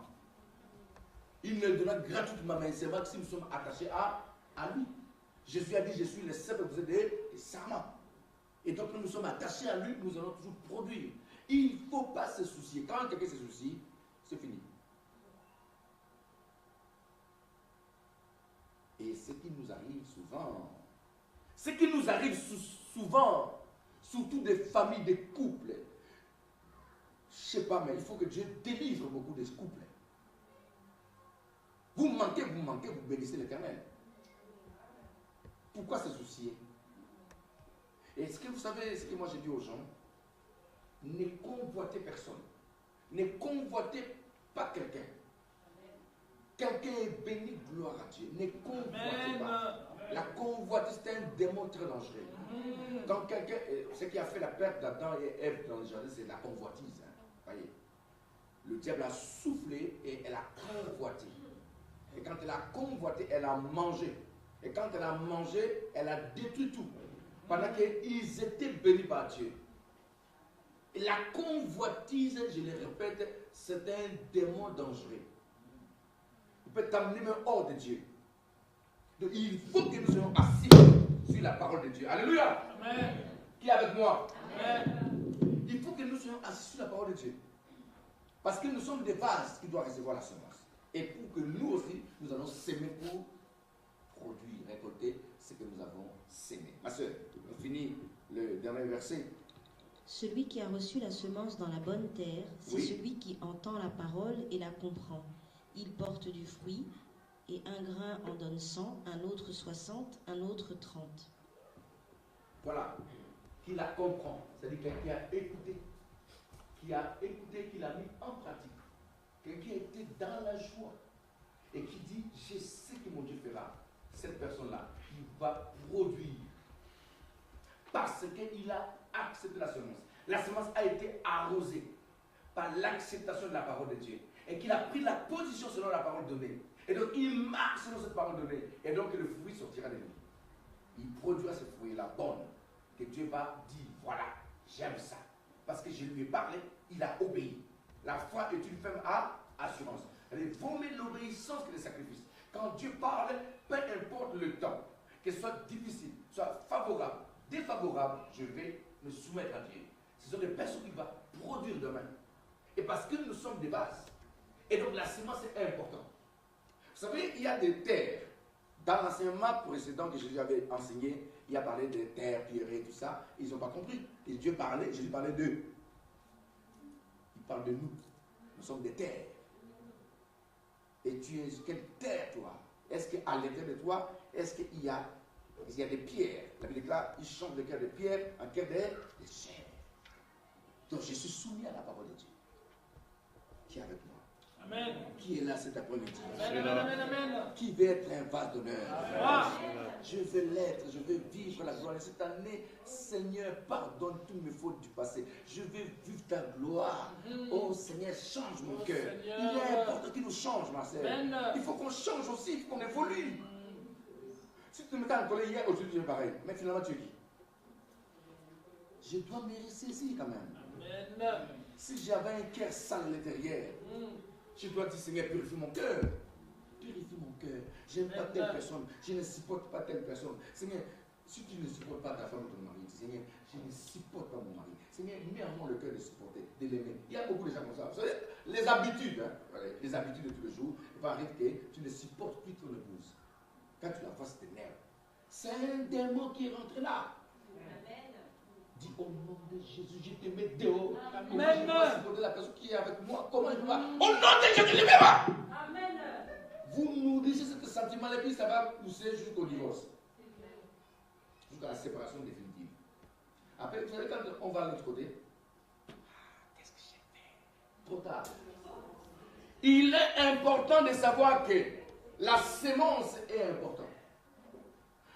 Speaker 1: Il nous les donnera gratuitement, mais c'est vrai que si nous sommes attachés à lui. Jésus a dit, je suis le seul que vous êtes des serments. Et donc nous sommes attachés à lui, nous allons toujours produire. Il ne faut pas se soucier. Quand quelqu'un se soucie, c'est fini. Et ce qui nous arrive souvent, surtout des familles, des couples, je ne sais pas, mais il faut que Dieu délivre beaucoup de couples. Vous manquez, vous bénissez l'Éternel. Pourquoi se soucier? Et ce que vous savez, ce que moi j'ai dit aux gens, Ne convoitez personne. Ne convoitez pas quelqu'un. Quelqu'un est béni, gloire à Dieu. Ne convoitez pas. La convoitise, c'est un démon très dangereux. Quand quelqu'un, ce qui a fait la perte d'Adam et Ève dans le jardin, c'est la convoitise. Hein. Voyez. Le diable a soufflé et elle a convoité. Et quand elle a convoité, elle a mangé. Et quand elle a mangé, elle a détruit tout. Pendant qu'ils étaient bénis par Dieu. Et la convoitise, je le répète, c'est un démon dangereux. Il peut t'amener même hors de Dieu. Donc il faut que nous soyons assis sur la parole de Dieu. Alléluia.
Speaker 2: Amen.
Speaker 1: Qui est avec moi?
Speaker 2: Amen.
Speaker 1: Il faut que nous soyons assis sur la parole de Dieu. Parce que nous sommes des vases qui doivent recevoir la semence. Et pour que nous aussi, nous allons s'aimer pour produire, récolter ce que nous avons sémé. Ma soeur, on finit le dernier verset.
Speaker 3: Celui qui a reçu la semence dans la bonne terre, c'est
Speaker 1: Oui.
Speaker 3: celui qui entend la parole et la comprend. Il porte du fruit, et un grain en donne 100, un autre 60, un autre 30.
Speaker 1: Voilà. Qui la comprend. C'est-à-dire quelqu'un qui a écouté, qui l'a mis en pratique. Quelqu'un qui a été dans la joie et qui dit, je sais que mon Dieu fera. Cette personne-là, il va produire. Parce qu'il a accepté la semence. La semence a été arrosée par l'acceptation de la parole de Dieu. Et qu'il a pris la position selon la parole donnée. Et donc il marche selon cette parole donnée. Et donc le fruit sortira de lui. Il produira ce fruit-là bonne. Que Dieu va dire, voilà, j'aime ça. Parce que je lui ai parlé, il a obéi. La foi est une ferme assurance. Elle vaut mieux l'obéissance que le sacrifice. Quand Dieu parle, peu importe le temps, que ce soit difficile, soit favorable, défavorable, je vais me soumettre à Dieu. Ce sont des personnes qui vont produire demain. Et parce que nous sommes des bases. Et donc la semence est importante. Vous savez, il y a des terres. Dans l'enseignement précédent que Jésus avait enseigné, il a parlé des terres, pierres et tout ça. Ils n'ont pas compris. Et Dieu parlait, Jésus parlait d'eux. Il parle de nous. Nous sommes des terres. Et tu es quelle terre, toi? Est-ce qu'à l'intérieur de toi, est-ce qu'il y a des pierres? La Bible déclare, il change le cœur de pierre en cœur de chair. Donc je suis soumis à la parole de Dieu. Qui est avec moi?
Speaker 2: Amen.
Speaker 1: Qui est là cet après-midi?
Speaker 2: Amen, amen, amen.
Speaker 1: Qui veut être un vase d'honneur?
Speaker 2: Ah.
Speaker 1: Je veux l'être, je veux vivre la gloire. Et cette année, Seigneur, pardonne toutes mes fautes du passé. Je veux vivre ta gloire. Oh Seigneur, change mon cœur.
Speaker 2: Seigneur.
Speaker 1: Il est important qu'il nous change, ma sœur.
Speaker 2: Amen.
Speaker 1: Il faut qu'on change aussi, il faut qu'on évolue. Si tu te mettais en colère hier, aujourd'hui tu es pareil. Mais finalement tu es qui? Je dois me ressaisir quand même.
Speaker 2: Amen.
Speaker 1: Si j'avais un cœur sale à l'intérieur, je dois dire, Seigneur, purifie mon cœur. Purifie mon cœur. J'aime pas telle personne. Je ne supporte pas telle personne. Seigneur, si tu ne supportes pas ta femme ou ton mari, Seigneur, je ne supporte pas mon mari. Seigneur, mets en moi le cœur de supporter, de l'aimer. Il y a beaucoup de gens comme ça. Vous savez, les habitudes, hein, les habitudes de tous les jours, il va arriver que tu ne supportes plus ton épouse. Quand tu la vois, c'est t'énerve. C'est un démon qui est rentré là. Dis au nom de Jésus, je te mets dehors. Comment je vais supporter la personne qui est avec moi? Comment je vais? Au nom de Jésus, libère-moi!
Speaker 2: Amen.
Speaker 1: Vous nourrissez ce sentiment et puis ça va pousser jusqu'au divorce. Jusqu'à la séparation définitive. Après, vous savez, quand on va de l'autre côté, qu'est-ce que j'ai fait? Trop tard. Il est important de savoir que la sémence est importante.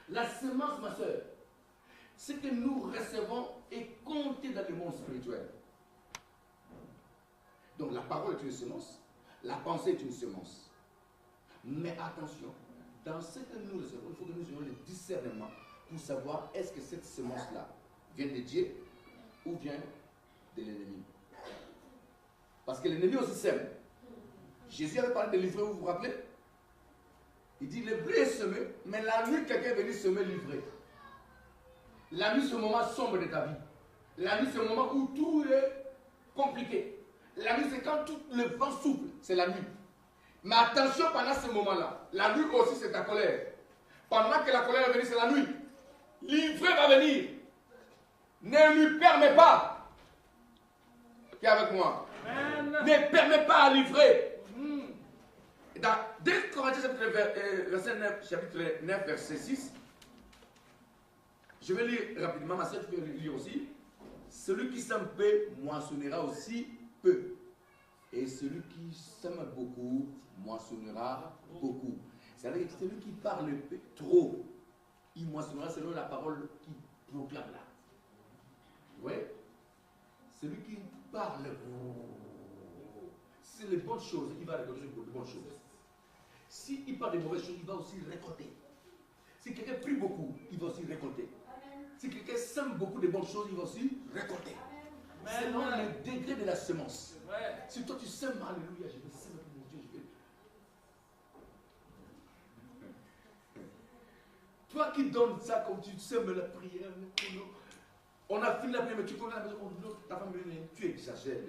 Speaker 1: La sémence, ma soeur, ce que nous recevons est compté dans le monde spirituel. Donc la parole est une semence, la pensée est une semence. Mais attention, dans ce que nous recevons, il faut que nous ayons le discernement pour savoir est-ce que cette semence-là vient de Dieu ou vient de l'ennemi. Parce que l'ennemi aussi sème. Jésus avait parlé de l'ivraie, vous vous rappelez? Il dit le blé est semé, mais la nuit quelqu'un est venu semer l'ivraie. La nuit c'est le moment sombre de ta vie. La nuit c'est le moment où tout est compliqué. La nuit c'est quand tout le vent souffle, c'est la nuit. Mais attention pendant ce moment-là, la nuit aussi c'est ta colère. Pendant que la colère est venue, c'est la nuit. L'ivraie va venir. Ne lui permets pas. Qui est avec moi?
Speaker 2: Amen.
Speaker 1: Ne permets pas à l'ivraie. Dans 2 Corinthiens chapitre 9, verset 6, je vais lire rapidement, ma soeur, tu peux lire aussi. celui qui sème peu moissonnera aussi peu. Et celui qui sème beaucoup moissonnera beaucoup. C'est-à-dire que celui qui parle trop, il moissonnera selon la parole qu'il proclame là. Vous voyez? Celui qui parle, c'est les bonnes choses, il va récolter de bonnes choses. S'il parle des mauvaises choses, il va aussi récolter. Si quelqu'un prie beaucoup, il va aussi récolter. Si quelqu'un sème beaucoup de bonnes choses, il va aussi récolter. Selon le degré de la semence. Si toi tu sèmes, alléluia, je vais s'aimer pour mon Dieu, je vais. Toi qui donnes ça comme tu sèmes la prière, on a fini la prière, mais tu connais la maison, oh non, ta femme, tu exagères,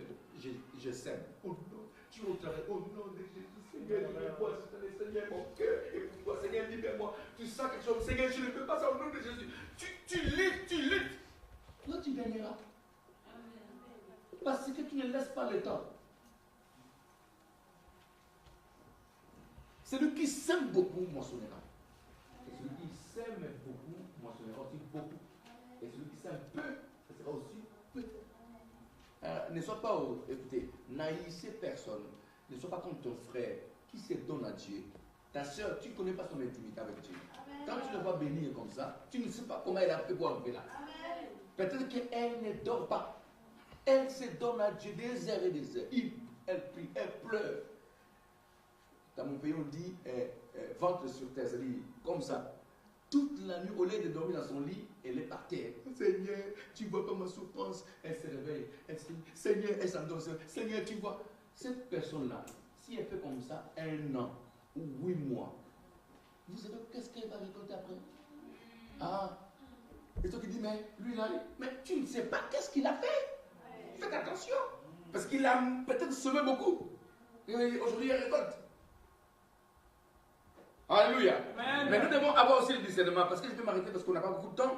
Speaker 1: je sème. Oh non, tu es au travail, oh non, de Jésus, Seigneur, libère-moi, Seigneur, mon cœur, et pour toi, Seigneur, libère-moi. Tu sens quelque chose, Seigneur, je ne peux pas ça au nom de Jésus. Tu luttes. Toi, tu gagneras. Parce que tu ne laisses pas le temps. Celui qui sème beaucoup moissonnera. Et celui qui sème beaucoup moissonnera aussi beaucoup. Et celui qui sème peu, ce sera aussi peu. Ne sois pas, écoutez, n'haïssez personne. Ne sois pas comme ton frère qui se donne à Dieu. Ta soeur, tu ne connais pas son intimité avec Dieu. Quand tu le vois bénir comme ça, tu ne sais pas comment elle a fait pour arriver là. Peut-être qu'elle ne dort pas. Elle se donne à Dieu des heures et des heures. Elle prie, elle pleure. Dans mon pays, on dit ventre sur terre, c'est-à-dire comme ça. Toute la nuit, au lieu de dormir dans son lit, elle est par terre. Seigneur, tu vois pas ma souffrance. Elle se réveille. Elle se dit, Seigneur, elle s'endort. Seigneur, tu vois. Cette personne-là, si elle fait comme ça 1 an ou 8 mois, vous savez qu'est-ce qu'elle va récolter après? Ah. Et toi qui dis, mais lui là, mais tu ne sais pas qu'est-ce qu'il a fait. Faites attention. Parce qu'il a peut-être semé beaucoup. Et aujourd'hui, il récolte. Alléluia. Amen. Mais nous devons avoir aussi le discernement. Parce que je vais m'arrêter parce qu'on n'a pas beaucoup de temps.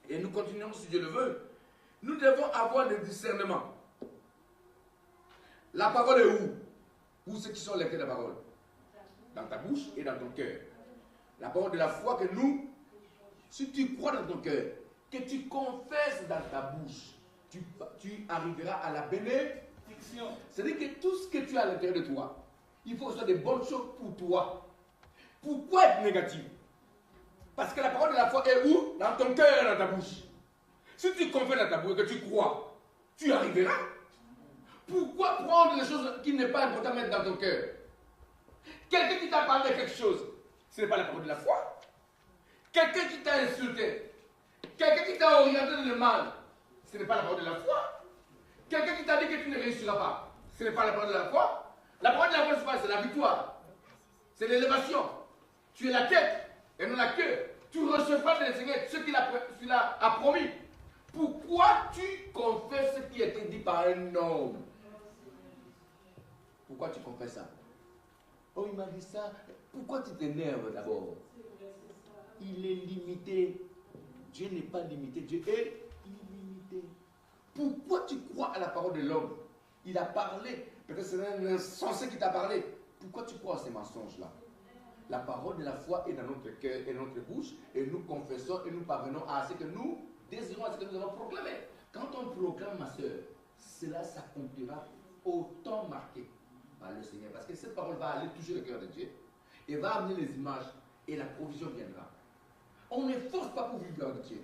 Speaker 1: Et nous continuerons si Dieu le veut. Nous devons avoir le discernement. La parole est où? Où c'est qui sont les clés de la parole? Dans ta bouche et dans ton cœur. La parole de la foi que nous, si tu crois dans ton cœur, que tu confesses dans ta bouche, tu arriveras à la bénédiction. C'est-à-dire que tout ce que tu as à l'intérieur de toi, il faut que ce soit des bonnes choses pour toi. Pourquoi être négatif? Parce que la parole de la foi est où? Dans ton cœur et dans ta bouche. Si tu confesses dans ta bouche et que tu crois, tu arriveras. Pourquoi prendre des choses qui n'est pas important à mettre dans ton cœur? Quelqu'un qui t'a parlé de quelque chose, ce n'est pas la parole de la foi. Quelqu'un qui t'a insulté, quelqu'un qui t'a orienté dans le mal, ce n'est pas la parole de la foi. Quelqu'un qui t'a dit que tu ne réussiras pas, ce n'est pas la parole de la foi. La parole de la foi, c'est la victoire. C'est l'élévation. Tu es la tête et non la queue. Tu recevras de Seigneur ce qu'il a promis. Pourquoi tu confesses ce qui a été dit par un homme? Pourquoi tu confesses ça? Oh, il m'a dit ça. Pourquoi tu t'énerves d'abord? Il est limité. Dieu n'est pas limité. Dieu est illimité. Pourquoi tu crois à la parole de l'homme? Il a parlé. Peut-être c'est un insensé qui t'a parlé. Pourquoi tu crois à ces mensonges-là? La parole de la foi est dans notre cœur et dans notre bouche. Et nous confessons et nous parvenons à ce que nous désirons, à ce que nous avons proclamé. Quand on proclame, ma soeur, cela s'accomplira au temps marqué par le Seigneur. Parce que cette parole va aller toucher le cœur de Dieu. Et va amener les images. Et la provision viendra. On ne force pas pour vivre avec Dieu.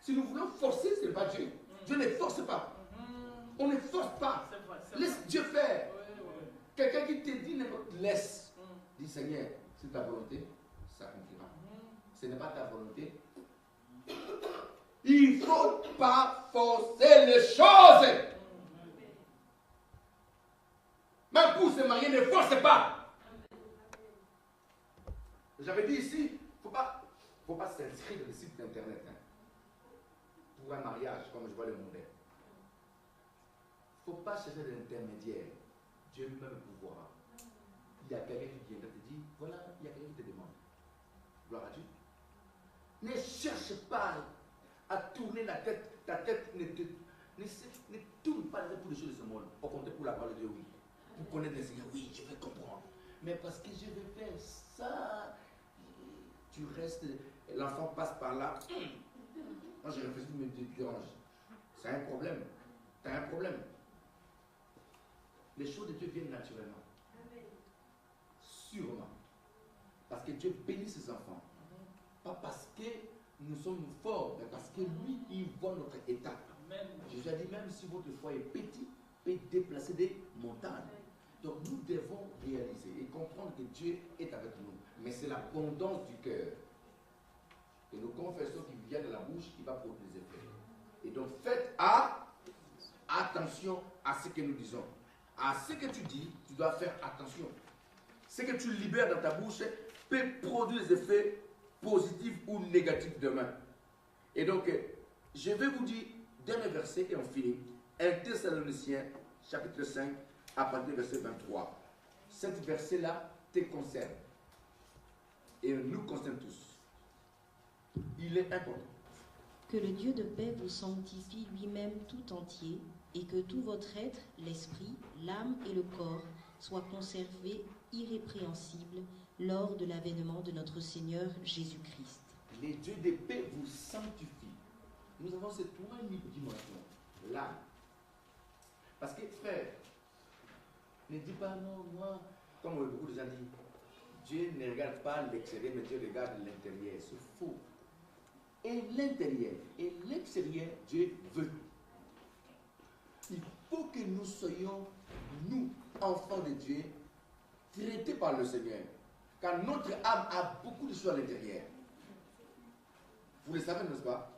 Speaker 1: Si nous voulons forcer, ce n'est pas Dieu. Dieu ne force pas. On ne force pas. Laisse Dieu faire. Quelqu'un qui te dit n'importe, laisse. Dis Seigneur, c'est ta volonté, ça accomplira. Ce n'est pas ta volonté. Il ne faut pas forcer les choses. Même pour se marier, ne force pas. J'avais dit ici, il ne faut pas s'inscrire dans les sites internet pour un mariage, comme je vois le modèle. Il ne faut pas chercher d'intermédiaire. Dieu lui-même le pouvoir. Il y a quelqu'un qui viendra te dire, voilà, il y a quelqu'un qui te demande. Gloire à Dieu. Ne cherche pas à tourner la tête. Ta tête ne tourne pas pour les choses de ce monde. Au contraire, pour la parole de Dieu, oui. Pour connaître le Seigneur, oui, je vais comprendre. Mais parce que je vais faire ça, tu restes, l'enfant passe par là. Quand je réfléchis, tu me déranges. c'est un problème. Tu as un problème. Les choses de Dieu viennent naturellement. Sûrement. Parce que Dieu bénit ses enfants. Pas parce que nous sommes forts, mais parce que lui, il voit notre état.
Speaker 2: Amen.
Speaker 1: Jésus a dit, même si votre foi est petit, peut déplacer des montagnes. Donc nous devons réaliser et comprendre que Dieu est avec nous. Mais c'est l'abondance du cœur. Et nous confessons qu'il vient de la bouche qui va produire des effets. Et donc faites attention à ce que nous disons. À ce que tu dis, tu dois faire attention. Ce que tu libères dans ta bouche peut produire des effets positifs ou négatifs demain. Et donc, je vais vous dire, dernier verset et on finit. 1 Thessaloniciens, chapitre 5, à partir du verset 23. Cet verset-là te concerne. Et nous concerne tous. Il est important.
Speaker 3: Que le Dieu de paix vous sanctifie lui-même tout entier, et que tout votre être, l'esprit, l'âme et le corps, soient conservés irrépréhensibles lors de l'avènement de notre Seigneur Jésus-Christ.
Speaker 1: Les dieux de paix vous sanctifient. Nous avons cette magnifique dimension, l'âme. Parce que, frère, ne dis pas non, moi, comme beaucoup de gens disent, Dieu ne regarde pas l'extérieur, mais Dieu regarde l'intérieur. C'est faux. Et l'intérieur et l'extérieur, Dieu veut. Il faut que nous soyons, nous, enfants de Dieu, traités par le Seigneur. Car notre âme a beaucoup de choses à l'intérieur. Vous le savez, n'est-ce pas?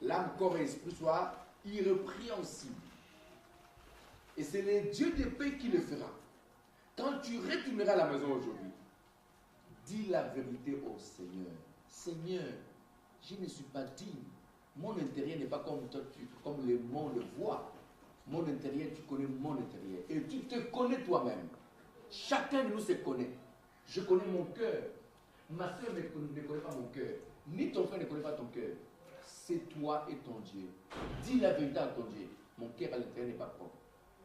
Speaker 1: L'âme, corps et esprit soient irrépréhensibles. Et c'est le Dieu de paix qui le fera. Quand tu retourneras à la maison aujourd'hui, dis la vérité au Seigneur. Seigneur, je ne suis pas digne. Mon intérieur n'est pas comme toi, comme le monde le voit. Mon intérieur, tu connais mon intérieur. Et tu te connais toi-même. Chacun de nous se connaît. Je connais mon cœur. Ma soeur ne connaît pas mon cœur. Ni ton frère ne connaît pas ton cœur. C'est toi et ton Dieu. Dis la vérité à ton Dieu. Mon cœur à l'intérieur n'est pas propre.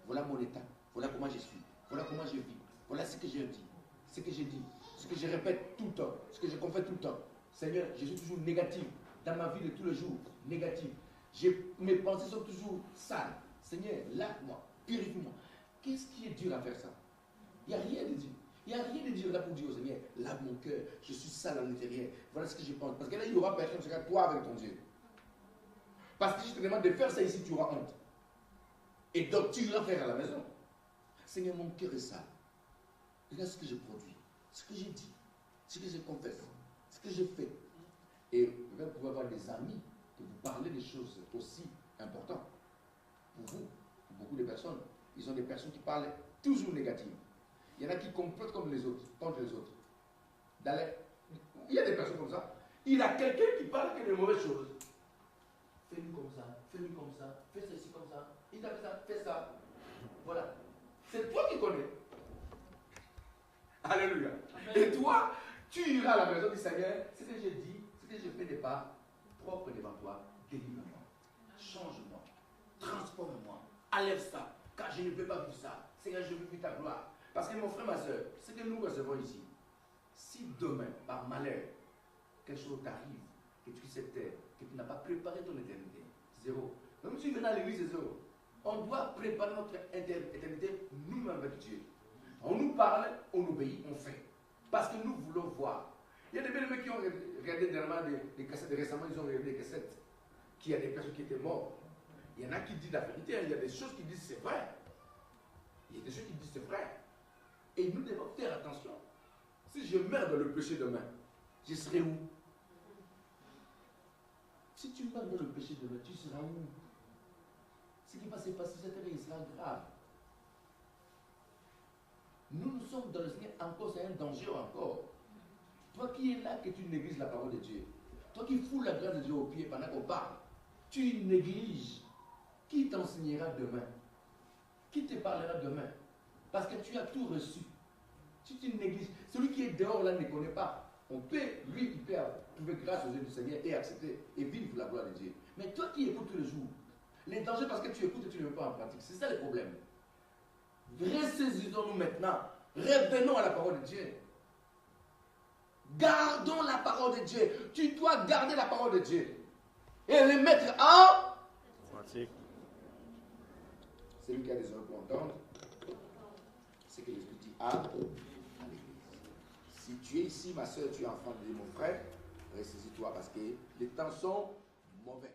Speaker 1: Voilà mon état. Voilà comment je suis. Voilà comment je vis. Voilà ce que je dis. Ce que je dis. Ce que je répète tout le temps. Ce que je confesse tout le temps. Seigneur, je suis toujours négatif. Dans ma vie de tous les jours, négatif. Mes pensées sont toujours sales. Seigneur, lave-moi. Purifie-moi. Qu'est-ce qui est dur à faire ça? Il n'y a rien de dur. Il n'y a rien de dur là pour dire au Seigneur, lave mon cœur. Je suis sale à l'intérieur. Voilà ce que je pense. Parce que là, il n'y aura personne. C'est toi avec ton Dieu. Parce que je te demande de faire ça ici, tu auras honte. Et donc, tu iras faire à la maison. Seigneur, mon cœur est sale. Regarde ce que je produis, ce que j'ai dit, ce que je confesse, ce que je fais. Et vous pouvez avoir des amis que vous parlez des choses aussi importantes. Pour vous, pour beaucoup de personnes, ils ont des personnes qui parlent toujours négatives. Il y en a qui complotent comme les autres, contre les autres. Il y a des personnes comme ça. Il a quelqu'un qui parle que de mauvaises choses. Fais-lui comme ça, fais-lui comme ça, fais ceci comme ça. Il a fait ça, fais ça. Voilà. C'est toi qui connais. Alléluia. Amen. Et toi, tu iras à la maison du Seigneur. Ce que je dis, ce que je fais n'est pas propre devant toi. Délivre-moi. Change-moi. Transforme-moi. Enlève ça. Car je ne veux pas vivre ça. Seigneur, je veux vivre ta gloire. Parce que mon frère, ma soeur, ce que nous recevons ici, si demain, par malheur, quelque chose t'arrive, que tu sais taire, que tu n'as pas préparé ton éternité, zéro. Même si tu viens à l'église, c'est zéro. On doit préparer notre éternité nous-mêmes avec Dieu. On nous parle, on obéit, on fait. Parce que nous voulons voir. Il y a des bien-aimés qui ont regardé dernièrement des cassettes. Récemment, ils ont regardé des cassettes. Qui a des personnes qui étaient mortes. Il y en a qui disent la vérité. Il y a des choses qui disent c'est vrai. Il y a des choses qui disent c'est vrai. Et nous devons faire attention. Si je meurs dans le péché demain, je serai où? Si tu meurs dans le péché demain, tu seras où? Ce qui va se passer cette année, il sera grave. Nous sommes dans le Seigneur encore, c'est un danger encore. Toi qui es là, que tu négliges la parole de Dieu. Toi qui fous la grâce de Dieu aux pieds pendant qu'on parle. Tu négliges. Qui t'enseignera demain? Qui te parlera demain? Parce que tu as tout reçu. Si tu négliges, celui qui est dehors là ne connaît pas. On peut, lui, il peut trouver grâce aux yeux du Seigneur et accepter et vivre la gloire de Dieu. Mais toi qui écoutes tous les jours, les dangers parce que tu écoutes et tu ne mets pas en pratique. C'est ça le problème. Ressaisissons-nous maintenant. Revenons à la parole de Dieu. Gardons la parole de Dieu. Tu dois garder la parole de Dieu. et les mettre en
Speaker 2: pratique.
Speaker 1: Celui qui a des oreilles pour entendre, c'est que l'Esprit dit à l'église. Si tu es ici, ma soeur, tu es enfant de Dieu, mon frère, ressaisis-toi parce que les temps sont mauvais.